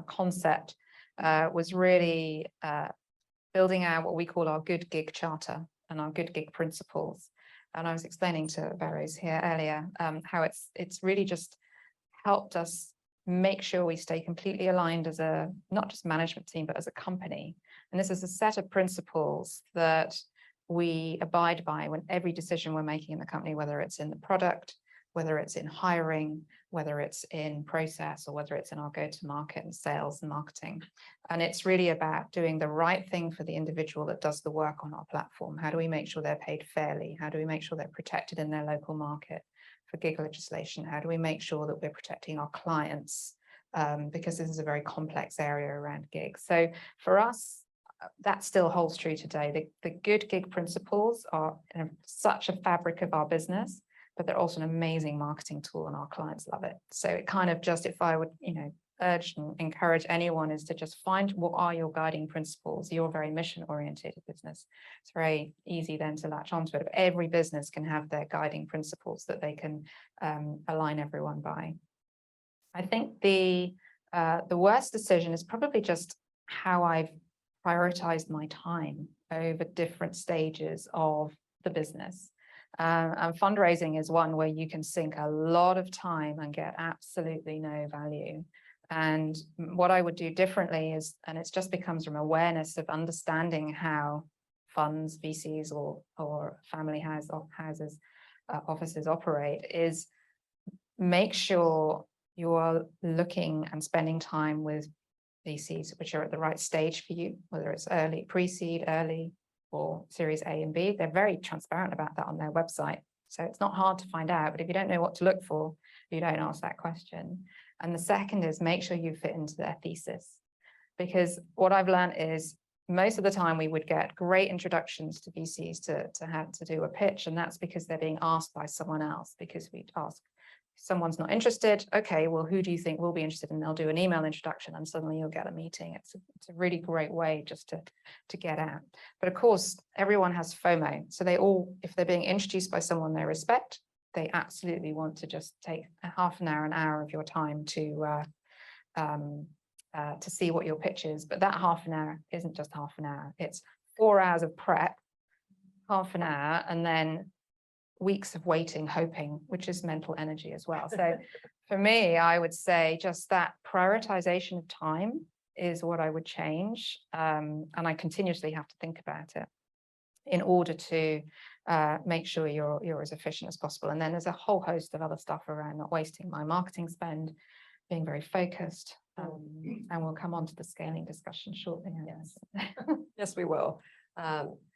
concept was really building out what we call our good gig charter and our good gig principles. And I was explaining to Barrows here earlier how it's really just helped us make sure we stay completely aligned as a, not just management team, but as a company. And this is a set of principles that we abide by when every decision we're making in the company, whether it's in the product, whether it's in hiring, whether it's in process, or whether it's in our go-to-market and sales and marketing. And it's really about doing the right thing for the individual that does the work on our platform. How do we make sure they're paid fairly? How do we make sure they're protected in their local market for gig legislation? How do we make sure that we're protecting our clients? Because this is a very complex area around gigs. So for us, that still holds true today. The good gig principles are such a fabric of our business, but they're also an amazing marketing tool, and our clients love it. So it kind of just, if I would, you know, urge and encourage anyone, is to just find what are your guiding principles. You're a very mission oriented business. It's very easy then to latch onto it. But every business can have their guiding principles that they can align everyone by. I think the worst decision is probably just how I've prioritized my time over different stages of the business. And fundraising is one where you can sink a lot of time and get absolutely no value. And what I would do differently is, and it just becomes from awareness of understanding how funds, VCs or family houses, offices operate, is make sure you are looking and spending time with VCs which are at the right stage for you, whether it's early, pre-seed, early, or series A and B. They're very transparent about that on their website. So it's not hard to find out, but if you don't know what to look for, you don't ask that question. And the second is make sure you fit into their thesis. Because what I've learned is most of the time we would get great introductions to VCs to have to do a pitch, and that's because they're being asked by someone else, because we'd ask, someone's not interested, okay, well, who do you think will be interested? And they'll do an email introduction, and suddenly you'll get a meeting. It's a really great way just to get out. But of course, everyone has FOMO. So they all, if they're being introduced by someone they respect, they absolutely want to just take a half an hour of your time to see what your pitch is. But that half an hour isn't just half an hour. It's 4 hours of prep, half an hour, and then weeks of waiting, hoping, which is mental energy as well. So for me, I would say just that prioritization of time is what I would change. And I continuously have to think about it in order to make sure you're as efficient as possible. And then there's a whole host of other stuff around not wasting my marketing spend, being very focused. And we'll come on to the scaling discussion shortly. Yes, yes, we will.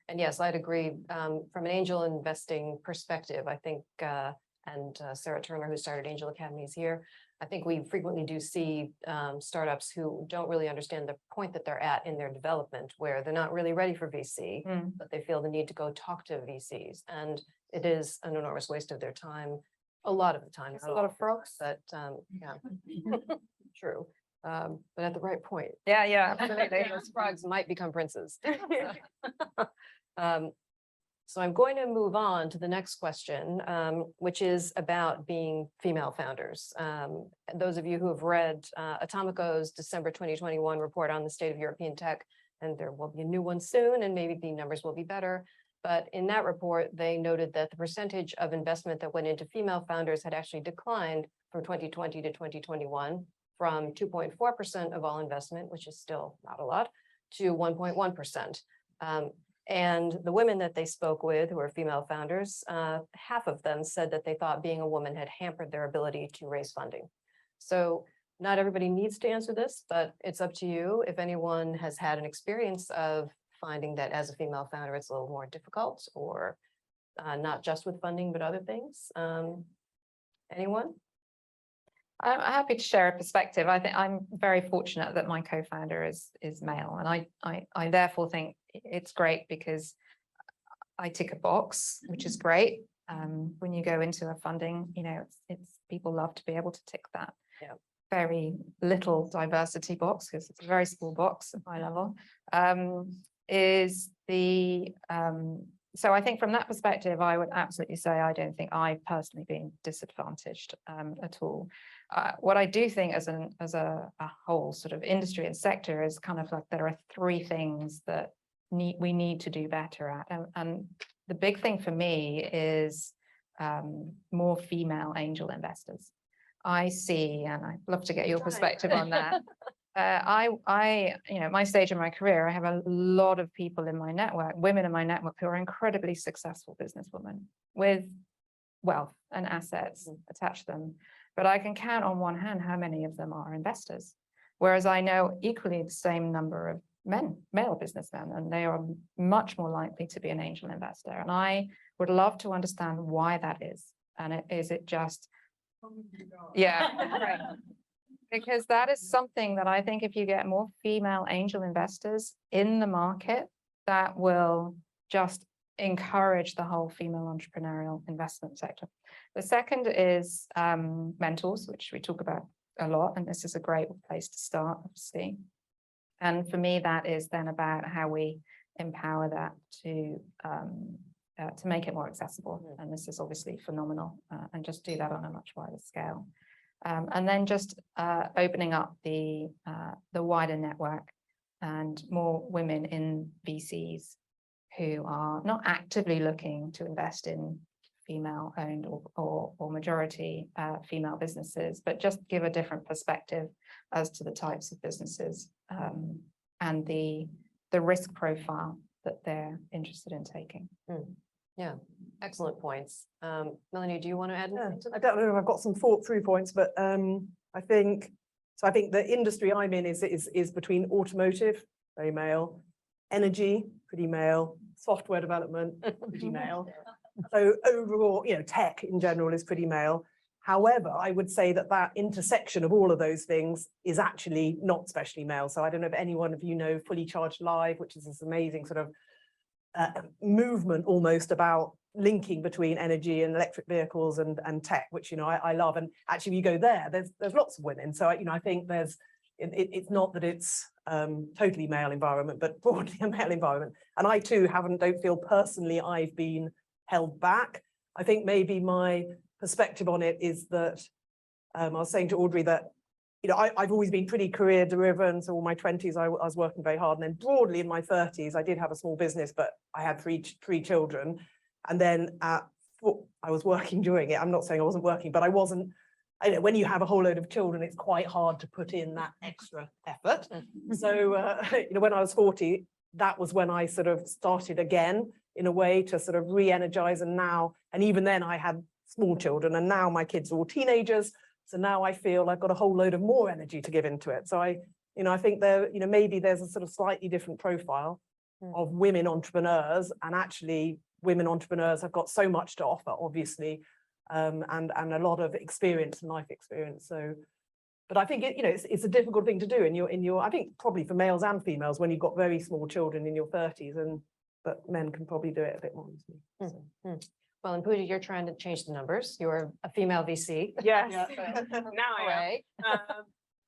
And yes, I'd agree. From an angel investing perspective, I think, and Sarah Turner, who started Angel Academies here, I think we frequently do see startups who don't really understand the point that they're at in their development, where they're not really ready for VC, but they feel the need to go talk to VCs. And it is an enormous waste of their time. A lot of the time, a lot of frogs, but yeah, true. But at the right point. Yeah, absolutely. Those frogs might become princes. So I'm going to move on to the next question, which is about being female founders. Those of you who have read Atomico's December 2021 report on the state of European tech, and there will be a new one soon, and maybe the numbers will be better. But in that report, they noted that the percentage of investment that went into female founders had actually declined from 2020 to 2021, from 2.4% of all investment, which is still not a lot, to 1.1%. And the women that they spoke with, who are female founders, half of them said that they thought being a woman had hampered their ability to raise funding. So not everybody needs to answer this, but it's up to you. If anyone has had an experience of finding that as a female founder, it's a little more difficult, or not just with funding, but other things. Anyone? I'm happy to share a perspective. I think I'm very fortunate that my co-founder is male, and I therefore think it's great because I tick a box, which is great. When you go into a funding, you know, it's people love to be able to tick that. Yeah. Very little diversity box, because it's a very small box at my level. So I think from that perspective, I would absolutely say I don't think I've personally been disadvantaged at all. What I do think as a whole sort of industry and sector is kind of like there are three things that we need to do better at. And the big thing for me is more female angel investors. I see, and I'd love to get your perspective on that. You know, my stage in my career, I have a lot of people in my network, women in my network, who are incredibly successful businesswomen with wealth and assets attached to them. But I can count on one hand how many of them are investors. Whereas I know equally the same number of male businessmen, and they are much more likely to be an angel investor. And I would love to understand why that is. And is it just, yeah, right. Because that is something that I think if you get more female angel investors in the market, that will just encourage the whole female entrepreneurial investment sector. The second is mentors, which we talk about a lot, and this is a great place to start, obviously. And for me, that is then about how we empower that to make it more accessible. And this is obviously phenomenal, and just do that on a much wider scale. And then just opening up the wider network and more women in VCs who are not actively looking to invest in female-owned or majority female businesses, but just give a different perspective as to the types of businesses and the risk profile that they're interested in taking. Yeah, excellent points. Melanie, do you want to add anything to that? I don't know if I've got some thought through points, but I think the industry I'm in is between automotive, very male, energy, pretty male, software development, pretty male. So overall, you know, tech in general is pretty male. However, I would say that intersection of all of those things is actually not especially male. So I don't know if any one of you know Fully Charged Live, which is this amazing sort of movement almost about linking between energy and electric vehicles and tech, which, you know, I love. And actually, you go there's lots of women. So, you know, I think it's not that it's totally male environment, but broadly a male environment. And I too don't feel personally I've been held back. I think maybe my perspective on it is that I was saying to Audrey that, you know, I've always been pretty career driven. So all my 20s, I was working very hard. And then broadly in my 30s, I did have a small business, but I had three children. And then I was working during it. I'm not saying I wasn't working, but I wasn't. I know when you have a whole load of children, it's quite hard to put in that extra effort. So, you know, when I was 40, that was when I sort of started again in a way to sort of re-energize. And even then I had small children, and now my kids are all teenagers. So now I feel I've got a whole load of more energy to give into it. So I think maybe there's a sort of slightly different profile of women entrepreneurs, and actually women entrepreneurs have got so much to offer, obviously, and a lot of experience and life experience. So, but I think it's a difficult thing to do in your I think probably for males and females when you've got very small children in your 30s, but men can probably do it a bit more easily. So. Well, and Puja, you're trying to change the numbers. You're a female VC. Yes. Yeah. Now I am.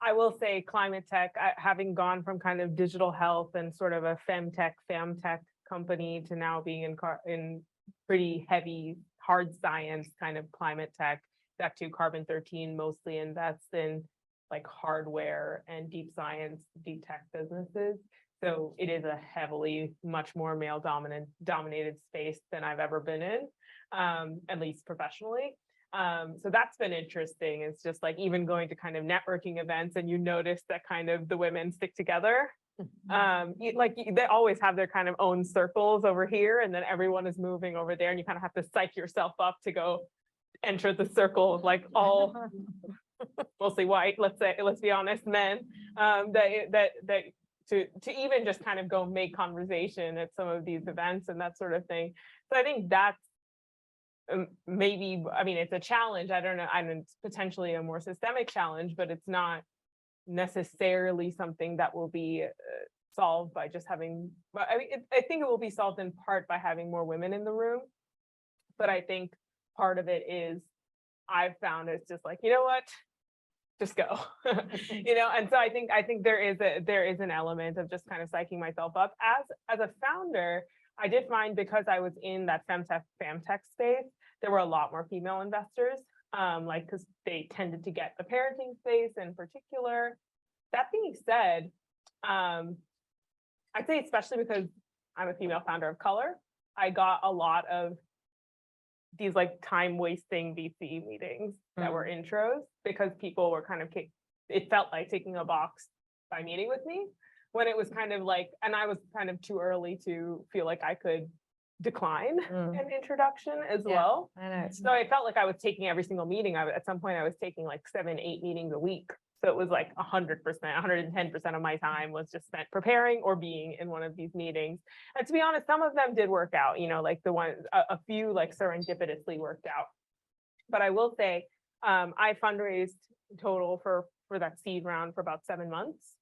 I will say climate tech, having gone from kind of digital health and sort of a femtech company to now being in pretty heavy, hard science kind of climate tech. Back to Carbon 13 mostly invests in like hardware and deep science, deep tech businesses. So it is a heavily, much more male dominated space than I've ever been in, at least professionally. So that's been interesting. It's just like even going to kind of networking events and you notice that kind of the women stick together. They always have their kind of own circles over here, and then everyone is moving over there, and you kind of have to psych yourself up to go enter the circle of like all mostly white, let's be honest, men, to even just kind of go make conversation at some of these events and that sort of thing. So I think that's maybe, I mean, it's a challenge. I don't know. It's potentially a more systemic challenge, but it's not necessarily something that will be solved by just having, I mean, I think it will be solved in part by having more women in the room. But I think part of it is I've found it's just like, you know what? Just go, and so I think there is an element of just kind of psyching myself up as a founder. I did find, because I was in that femtech space, there were a lot more female investors, because they tended to get the parenting space in particular. That being said, I'd say especially because I'm a female founder of color, I got a lot of these like time wasting VC meetings that were intros, because people were kind of, it felt like taking a box by meeting with me, when it was kind of like, and I was kind of too early to feel like I could decline an introduction as well. I know. So I felt like I was taking every single meeting. At some point I was taking like 7-8 meetings a week. So it was like 100%, 110% of my time was just spent preparing or being in one of these meetings. And to be honest, some of them did work out, like the one, a few like serendipitously worked out. But I will say, I fundraised total for that seed round for about 7 months.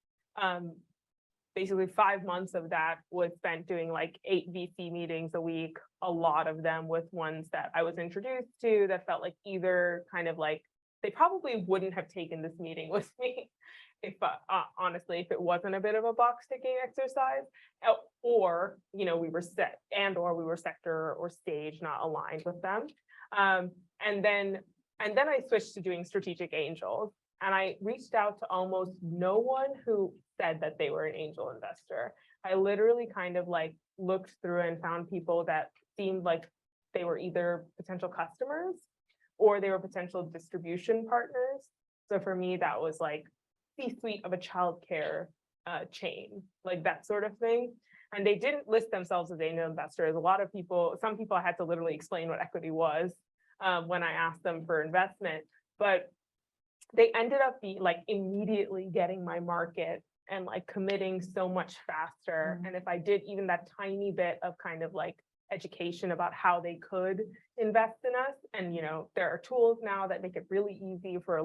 Basically 5 months of that was spent doing like 8 VC meetings a week, a lot of them with ones that I was introduced to that felt like either kind of like, they probably wouldn't have taken this meeting with me if honestly, if it wasn't a bit of a box ticking exercise, or, we were we were sector or stage not aligned with them. And then I switched to doing strategic angels, and I reached out to almost no one who said that they were an angel investor. I literally kind of like looked through and found people that seemed like they were either potential customers or they were potential distribution partners. So for me, that was like C-suite of a childcare chain, like that sort of thing. And they didn't list themselves as angel investors. Some people I had to literally explain what equity was when I asked them for investment, but they ended up immediately getting my market and like committing so much faster. And if I did even that tiny bit of kind of like education about how they could invest in us, and there are tools now that make it really easy for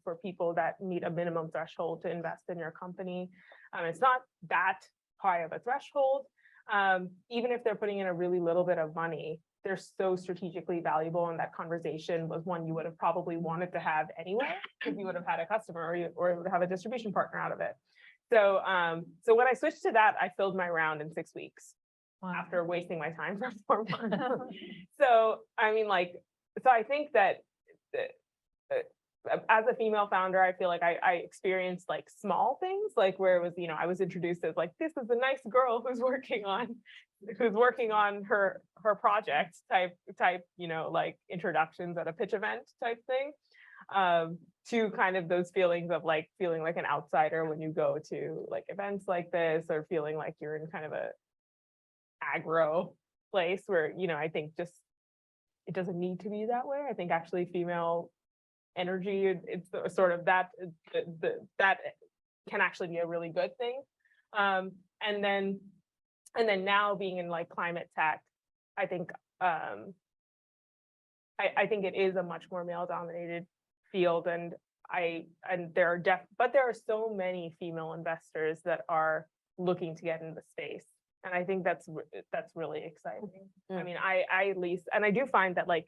for people that meet a minimum threshold to invest in your company. It's not that high of a threshold. Even if they're putting in a really little bit of money, they're so strategically valuable, and that conversation was one you would have probably wanted to have anyway, if you would have had a customer or you would have a distribution partner out of it. So when I switched to that, I filled my round in 6 weeks. Wow. After wasting my time for 4 months. So I mean, so I think that as a female founder, I feel like I experienced like small things, like where it was, I was introduced as like, this is a nice girl who's working on her project type, like introductions at a pitch event type thing, to kind of those feelings of like feeling like an outsider when you go to like events like this, or feeling like you're in kind of a aggro place where, I think just, it doesn't need to be that way. I think actually female energy, it's sort of that can actually be a really good thing. And then now being in like climate tech, I think it is a much more male dominated field, and there are so many female investors that are looking to get into the space. And I think that's really exciting. I mean, I at least, and I do find that like,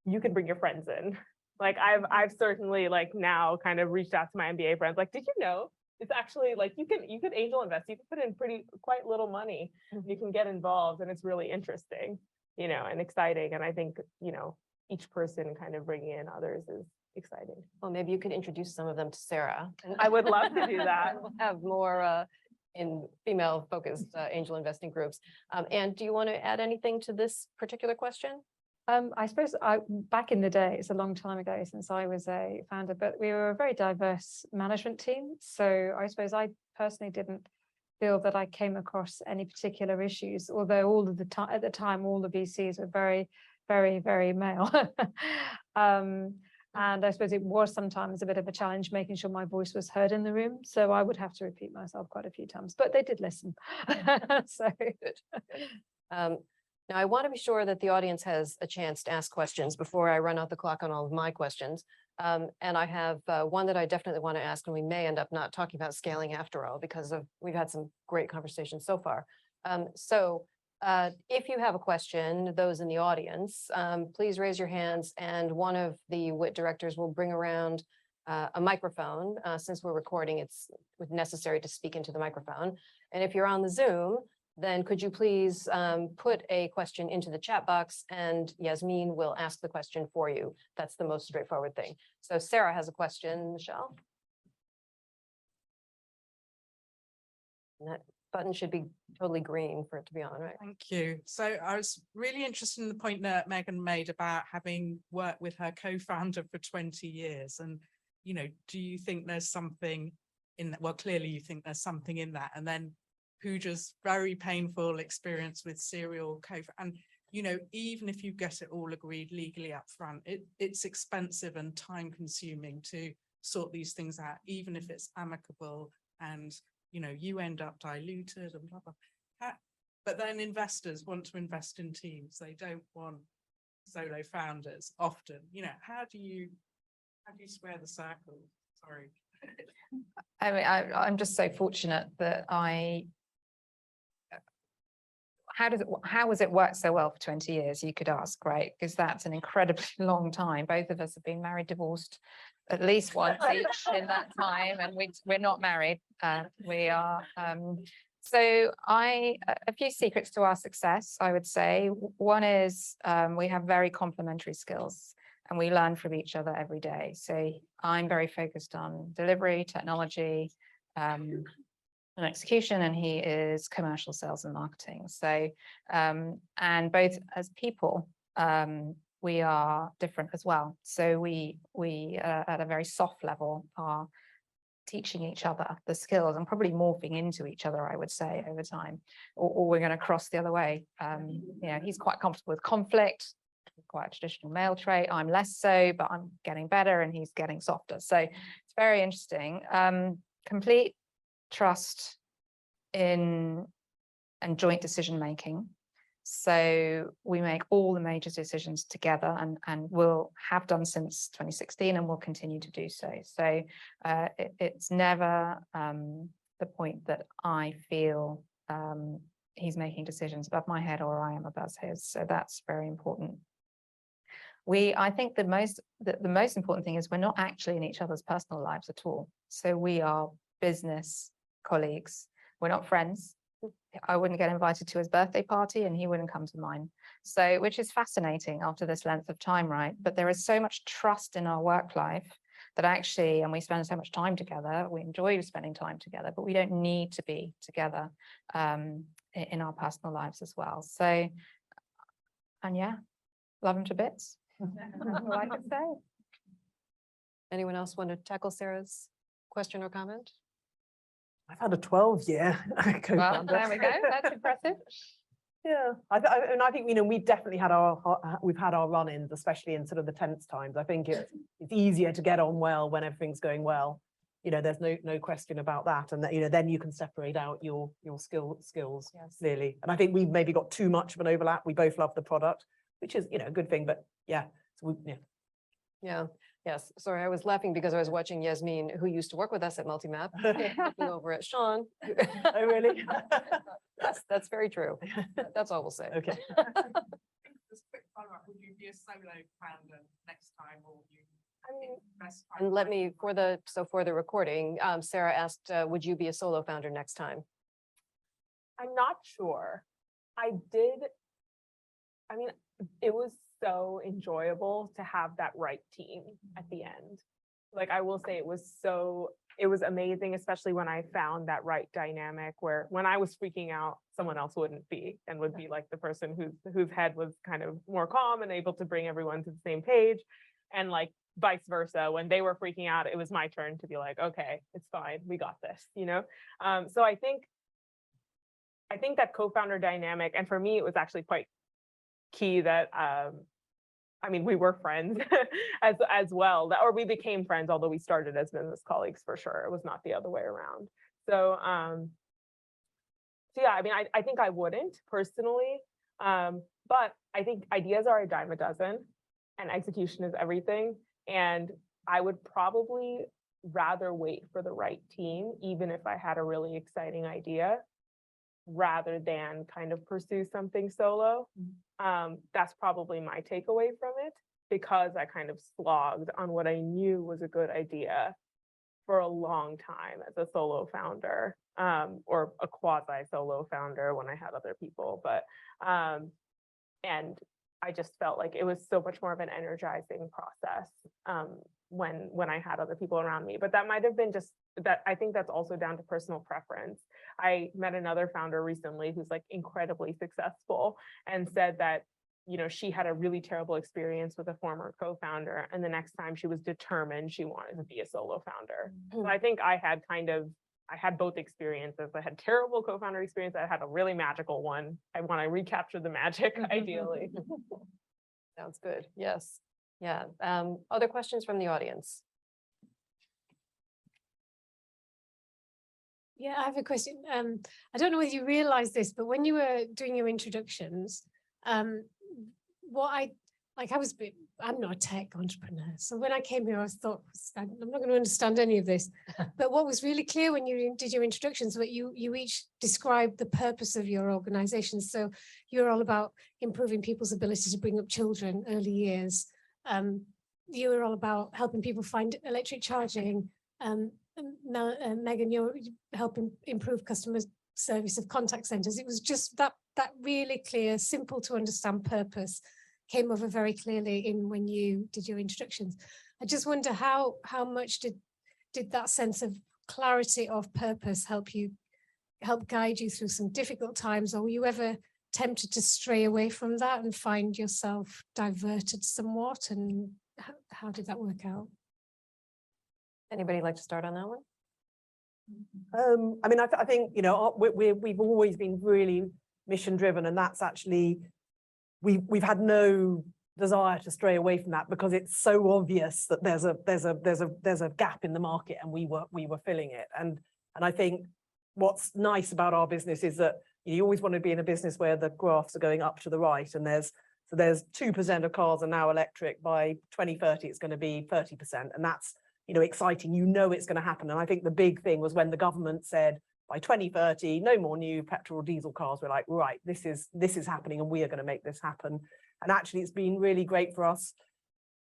you can bring your friends in. Like I've certainly like now kind of reached out to my MBA friends, like, did you know it's actually like you could angel invest, you can put in quite little money, you can get involved, and it's really interesting, and exciting. And I think, each person kind of bringing in others is exciting. Well, maybe you could introduce some of them to Sarah. I would love to do that. We'll have more in female focused angel investing groups. And do you want to add anything to this particular question? I suppose back in the day, it's a long time ago since I was a founder, but we were a very diverse management team. So I suppose I personally didn't feel that I came across any particular issues, although all of the time at the time, all the VCs were very, very, very male. And I suppose it was sometimes a bit of a challenge making sure my voice was heard in the room. So I would have to repeat myself quite a few times, but they did listen. So good. Now, I want to be sure that the audience has a chance to ask questions before I run out the clock on all of my questions. And I have one that I definitely want to ask, and we may end up not talking about scaling after all, because we've had some great conversations so far. If you have a question, those in the audience, please raise your hands, and one of the WiTT directors will bring around a microphone. Since we're recording, it's necessary to speak into the microphone. And if you're on the Zoom, then could you please put a question into the chat box, and Yasmin will ask the question for you. That's the most straightforward thing. So Sarah has a question, Michelle. And that button should be totally green for it to be on, right? Thank you. So I was really interested in the point that Megan made about having worked with her co-founder for 20 years. And, do you think there's something in that? Well, clearly you think there's something in that. And then Puja's very painful experience with serial and even if you get it all agreed legally up front, it's expensive and time consuming to sort these things out, even if it's amicable, and you end up diluted and blah blah. But then investors want to invest in teams, they don't want solo founders often. How do you square the circle? Sorry. I mean, I'm just so fortunate that how has it worked so well for 20 years, you could ask, right? Because that's an incredibly long time. Both of us have been married, divorced at least once each in that time, and we're not married. We are. So a few secrets to our success, I would say. One is we have very complementary skills, and we learn from each other every day. So I'm very focused on delivery, technology, and execution, and he is commercial sales and marketing. So and both as people, we are different as well. So we at a very soft level are teaching each other the skills and probably morphing into each other, I would say, over time, or we're going to cross the other way. He's quite comfortable with conflict, quite a traditional male trait. I'm less so, but I'm getting better and he's getting softer. So it's very interesting. Complete trust in and joint decision making. So we make all the major decisions together, and will have done since 2016, and will continue to do so. So it's never the point that I feel he's making decisions above my head or I am above his. So that's very important. I think the most important thing is we're not actually in each other's personal lives at all. So we are business colleagues. We're not friends. I wouldn't get invited to his birthday party and he wouldn't come to mine. So, which is fascinating after this length of time, right? But there is so much trust in our work life that actually, and we spend so much time together, we enjoy spending time together, but we don't need to be together in our personal lives as well. So, and yeah, love him to bits. All I can say. Anyone else want to tackle Sarah's question or comment? I've had a 12-year co-founder. Well, there we go. That's impressive. Yeah, I think we've definitely had our run-ins, especially in sort of the tense times. I think it's easier to get on well when everything's going well. There's no question about that, and that then you can separate out your skills Yes. clearly. And I think we've maybe got too much of an overlap. We both love the product, which is a good thing. But yeah, so Yeah. Yes. Sorry, I was laughing because I was watching Yasmin, who used to work with us at Multimap, looking over at Sean. Oh, really? That's very true. That's all we'll say. Okay. Just quick follow-up, would you be a solo founder next time, or you I mean, And let me, for the recording, Sarah asked, would you be a solo founder next time? I'm not sure. I mean, it was so enjoyable to have that right team at the end. Like, I will say it was amazing, especially when I found that right dynamic where when I was freaking out, someone else wouldn't be and would be like the person whose head was kind of more calm and able to bring everyone to the same page. And like vice versa, when they were freaking out, it was my turn to be like, okay, it's fine, we got this, you know? So I think that co-founder dynamic, and for me, it was actually quite key that, I mean, we were friends as well, or we became friends, although we started as business colleagues for sure. It was not the other way around. So, yeah, I mean, I think I wouldn't personally, but I think ideas are a dime a dozen and execution is everything. And I would probably rather wait for the right team, even if I had a really exciting idea, rather than kind of pursue something solo. That's probably my takeaway from it, because I kind of slogged on what I knew was a good idea for a long time as a solo founder, or a quasi solo founder when I had other people. But and I just felt like it was so much more of an energizing process when I had other people around me. But that might have been just that. I think that's also down to personal preference. I met another founder recently who's like incredibly successful and said that, you know, she had a really terrible experience with a former co-founder, and the next time she was determined she wanted to be a solo founder. So I think I had both experiences. I had terrible co-founder experience. I had a really magical one. I want to recapture the magic ideally. Sounds good. Yes. Yeah. Other questions from the audience? Yeah, I have a question. I don't know whether you realized this, but when you were doing your introductions, I'm not a tech entrepreneur. So when I came here, I thought, I'm not going to understand any of this. But what was really clear when you did your introductions, that you each described the purpose of your organization. So you're all about improving people's ability to bring up children early years. You were all about helping people find electric charging. Megan, you're helping improve customer service of contact centers. It was just that really clear, simple to understand purpose came over very clearly in when you did your introductions. I just wonder how much did that sense of clarity of purpose help guide you through some difficult times, or were you ever tempted to stray away from that and find yourself diverted somewhat? And how did that work out? Anybody like to start on that one? I mean, I think, you know, we've always been really mission driven, and that's actually, we've had no desire to stray away from that, because it's so obvious that there's a gap in the market, and we were filling it. And I think what's nice about our business is that you always want to be in a business where the graphs are going up to the right, and there's 2% of cars are now electric. By 2030 it's going to be 30%, and that's, you know, exciting. You know it's going to happen. And I think the big thing was when the government said by 2030 no more new petrol or diesel cars. We're like, right, this is happening, and we are going to make this happen. And actually it's been really great for us,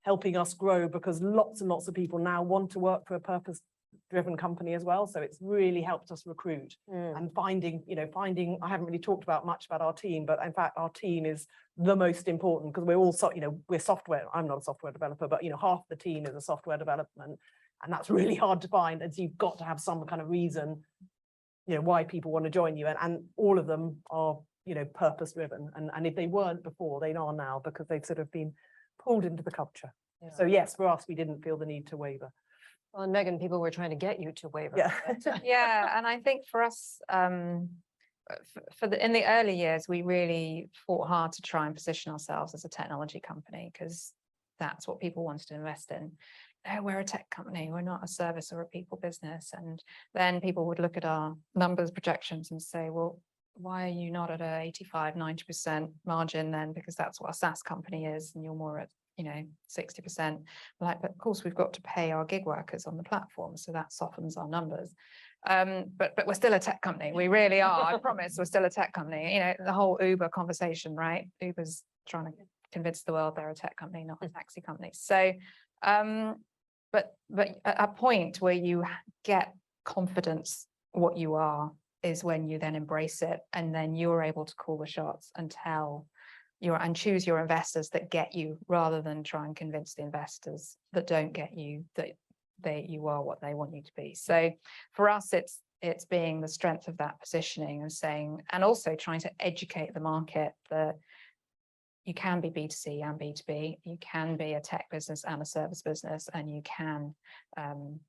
helping us grow, because lots and lots of people now want to work for a purpose-driven company as well. So it's really helped us recruit and finding, I haven't really talked about much about our team, but in fact our team is the most important, because we're all, we're software. I'm not a software developer, but half the team is a software development, and that's really hard to find. And so you've got to have some kind of reason, why people want to join you, and all of them are, purpose driven. And if they weren't before, they are now, because they've sort of been pulled into the culture. Yeah. So yes, for us, we didn't feel the need to waver. Well, and Megan, people were trying to get you to waver. Yeah. Yeah, and I think for us, in the early years, we really fought hard to try and position ourselves as a technology company, because that's what people wanted to invest in. No, we're a tech company, we're not a service or a people business. And then people would look at our numbers, projections, and say, well, why are you not at a 85, 90% margin then? Because that's what a SaaS company is, and you're more at 60%. Like, but of course we've got to pay our gig workers on the platform, so that softens our numbers. But we're still a tech company. We really are. I promise, we're still a tech company. The whole Uber conversation, right? Uber's trying to convince the world they're a tech company, not a taxi company. So But a point where you get confidence what you are is when you then embrace it, and then you're able to call the shots and and choose your investors that get you, rather than try and convince the investors that don't get you that you are what they want you to be. So for us, it's being the strength of that positioning and saying, and also trying to educate the market that you can be B2C and B2B, you can be a tech business and a service business, and you can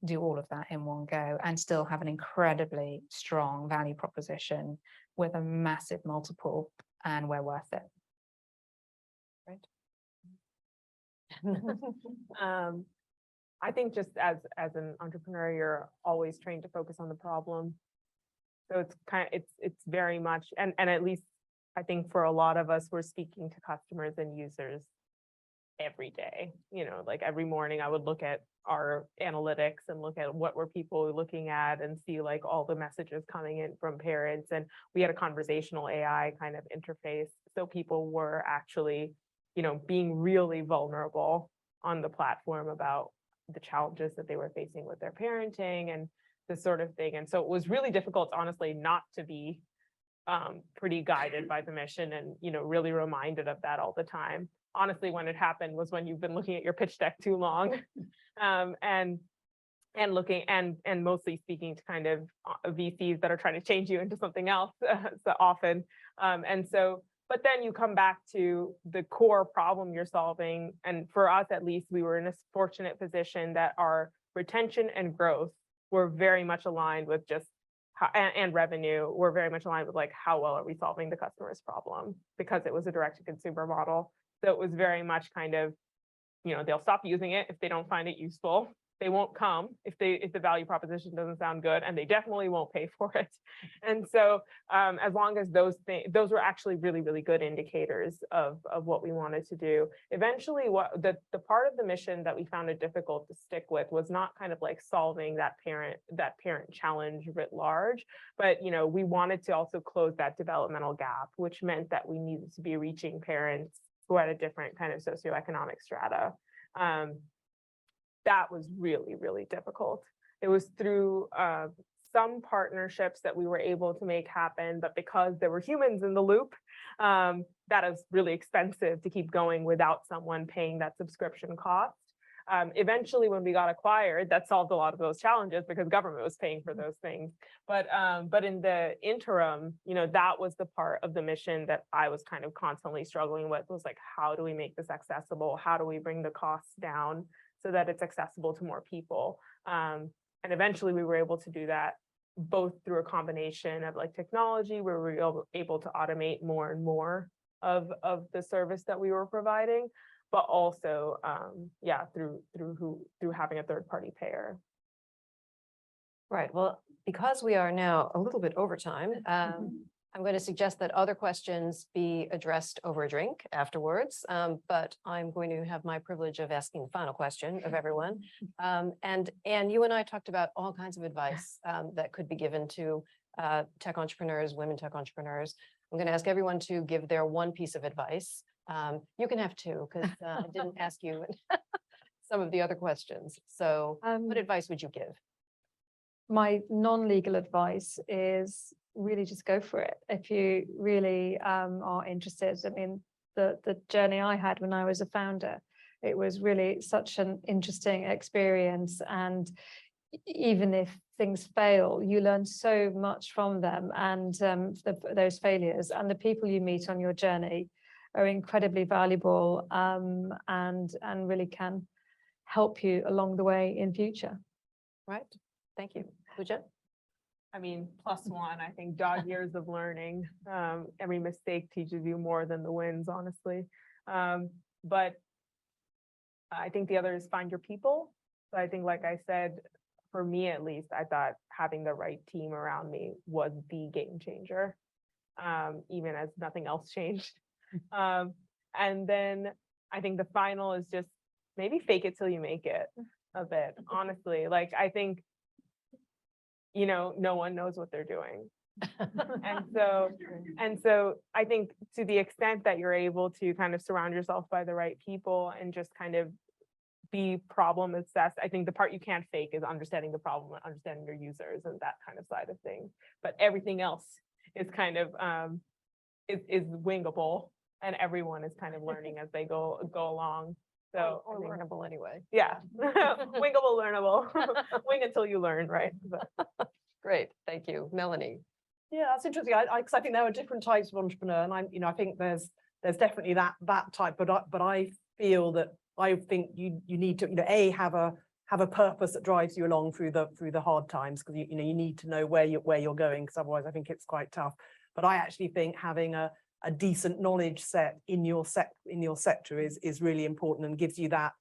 do all of that in one go and still have an incredibly strong value proposition with a massive multiple, and we're worth it. I think just as an entrepreneur, you're always trained to focus on the problem. So it's very much, and at least I think for a lot of us, we're speaking to customers and users every day. You know, like every morning I would look at our analytics and look at what were people looking at and see like all the messages coming in from parents. And we had a conversational AI kind of interface. So people were actually, you know, being really vulnerable on the platform about the challenges that they were facing with their parenting and this sort of thing. And so it was really difficult, honestly, not to be pretty guided by the mission and, you know, really reminded of that all the time. Honestly, when it happened was when you've been looking at your pitch deck too long and looking and mostly speaking to kind of VCs that are trying to change you into something else so often. But then you come back to the core problem you're solving. And for us, at least, we were in a fortunate position that our retention and growth were very much aligned with just and revenue were very much aligned with like, how well are we solving the customer's problem? Because it was a direct to consumer model. So it was very much kind of, you know, they'll stop using it if they don't find it useful. They won't come if the value proposition doesn't sound good, and they definitely won't pay for it. And so as long as those were actually really, really good indicators of what we wanted to do. Eventually, what the part of the mission that we found it difficult to stick with was not kind of like solving that parent challenge writ large, but, you know, we wanted to also close that developmental gap, which meant that we needed to be reaching parents who had a different kind of socioeconomic strata. That was really, really difficult. It was through some partnerships that we were able to make happen, but because there were humans in the loop, that is really expensive to keep going without someone paying that subscription cost. Eventually, when we got acquired, that solved a lot of those challenges because government was paying for those things. But in the interim, you know, that was the part of the mission that I was kind of constantly struggling with, was like, how do we make this accessible? How do we bring the costs down so that it's accessible to more people? And eventually we were able to do that both through a combination of like technology, where we were able to automate more and more of the service that we were providing, but also, through having a third-party payer. Right. Well, because we are now a little bit over time, I'm going to suggest that other questions be addressed over a drink afterwards, but I'm going to have my privilege of asking the final question of everyone. And you and I talked about all kinds of advice that could be given to tech entrepreneurs, women tech entrepreneurs. I'm going to ask everyone to give their one piece of advice. You can have two, because I didn't ask you some of the other questions. So what advice would you give? My non-legal advice is really just go for it. If you really are interested. I mean, the journey I had when I was a founder, it was really such an interesting experience. And even if things fail, you learn so much from them and those failures, and the people you meet on your journey are incredibly valuable and really can help you along the way in future. Right. Thank you. Puja? I mean, +1, I think dog years of learning. Every mistake teaches you more than the wins, honestly. But I think the other is find your people. So I think, like I said, for me at least, I thought having the right team around me was the game changer, even as nothing else changed. And then I think the final is just maybe fake it till you make it a bit, honestly. Like, I think, you know, no one knows what they're doing. And so I think to the extent that you're able to kind of surround yourself by the right people and just kind of be problem obsessed. I think the part you can't fake is understanding the problem, and understanding your users and that kind of side of things. But everything else is kind of is wingable, and everyone is kind of learning as they go along. So Or I think- learnable anyway. yeah, wingable, learnable, wing until you learn, right? But- Great, thank you. Melanie. Yeah, that's interesting. I 'cause I think there are different types of entrepreneur, and I think there's definitely that type, but I feel that I think you need to, have a purpose that drives you along through the hard times, because you need to know where you're going, because otherwise I think it's quite tough. But I actually think having a decent knowledge set in your sector is really important, and gives you that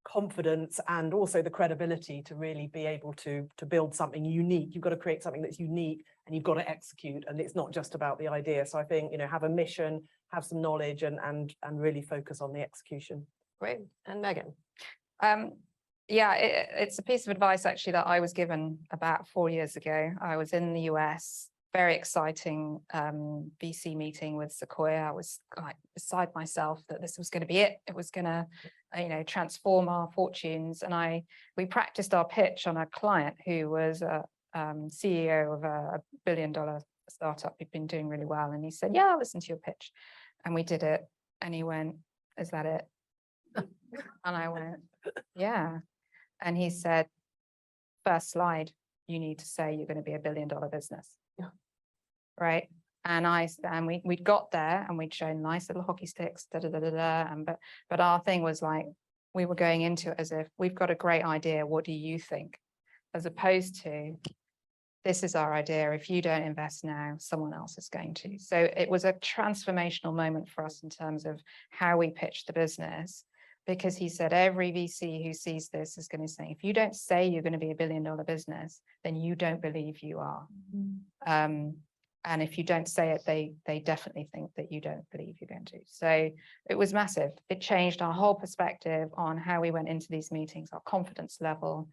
confidence and also the credibility to really be able to build something unique. You've got to create something that's unique, and you've got to execute, and it's not just about the idea. So I think, have a mission, have some knowledge, and really focus on the execution. Great, and Megan. Yeah, it's a piece of advice actually that I was given about 4 years ago. I was in the US, very exciting VC meeting with Sequoia. I was like beside myself that this was going to be it. It was going to, transform our fortunes. And we practiced our pitch on a client who was a CEO of a $1 billion startup who'd been doing really well. And he said, "Yeah, I'll listen to your pitch." And we did it. And he went, "Is that it?" And I went, "Yeah." And he said, "First slide, you need to say you're going to be $1 billion business." Yeah. Right. And we'd got there, and we'd shown nice little hockey sticks, but our thing was like, we were going into it as if we've got a great idea. What do you think? As opposed to, this is our idea. If you don't invest now, someone else is going to. So it was a transformational moment for us in terms of how we pitched the business, because he said every VC who sees this is going to say, if you don't say you're going to be $1 billion business, then you don't believe you are. And if you don't say it, they definitely think that you don't believe you're going to. So it was massive. It changed our whole perspective on how we went into these meetings, our confidence level.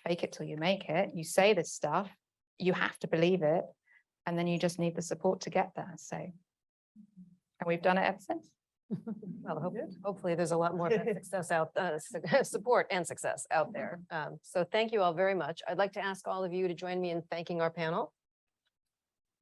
Fake it till you make it. You say this stuff, you have to believe it, and then you just need the support to get there. So, and we've done it ever since. Well, hopefully there's a lot more success support and success out there. So thank you all very much. I'd like to ask all of you to join me in thanking our panel.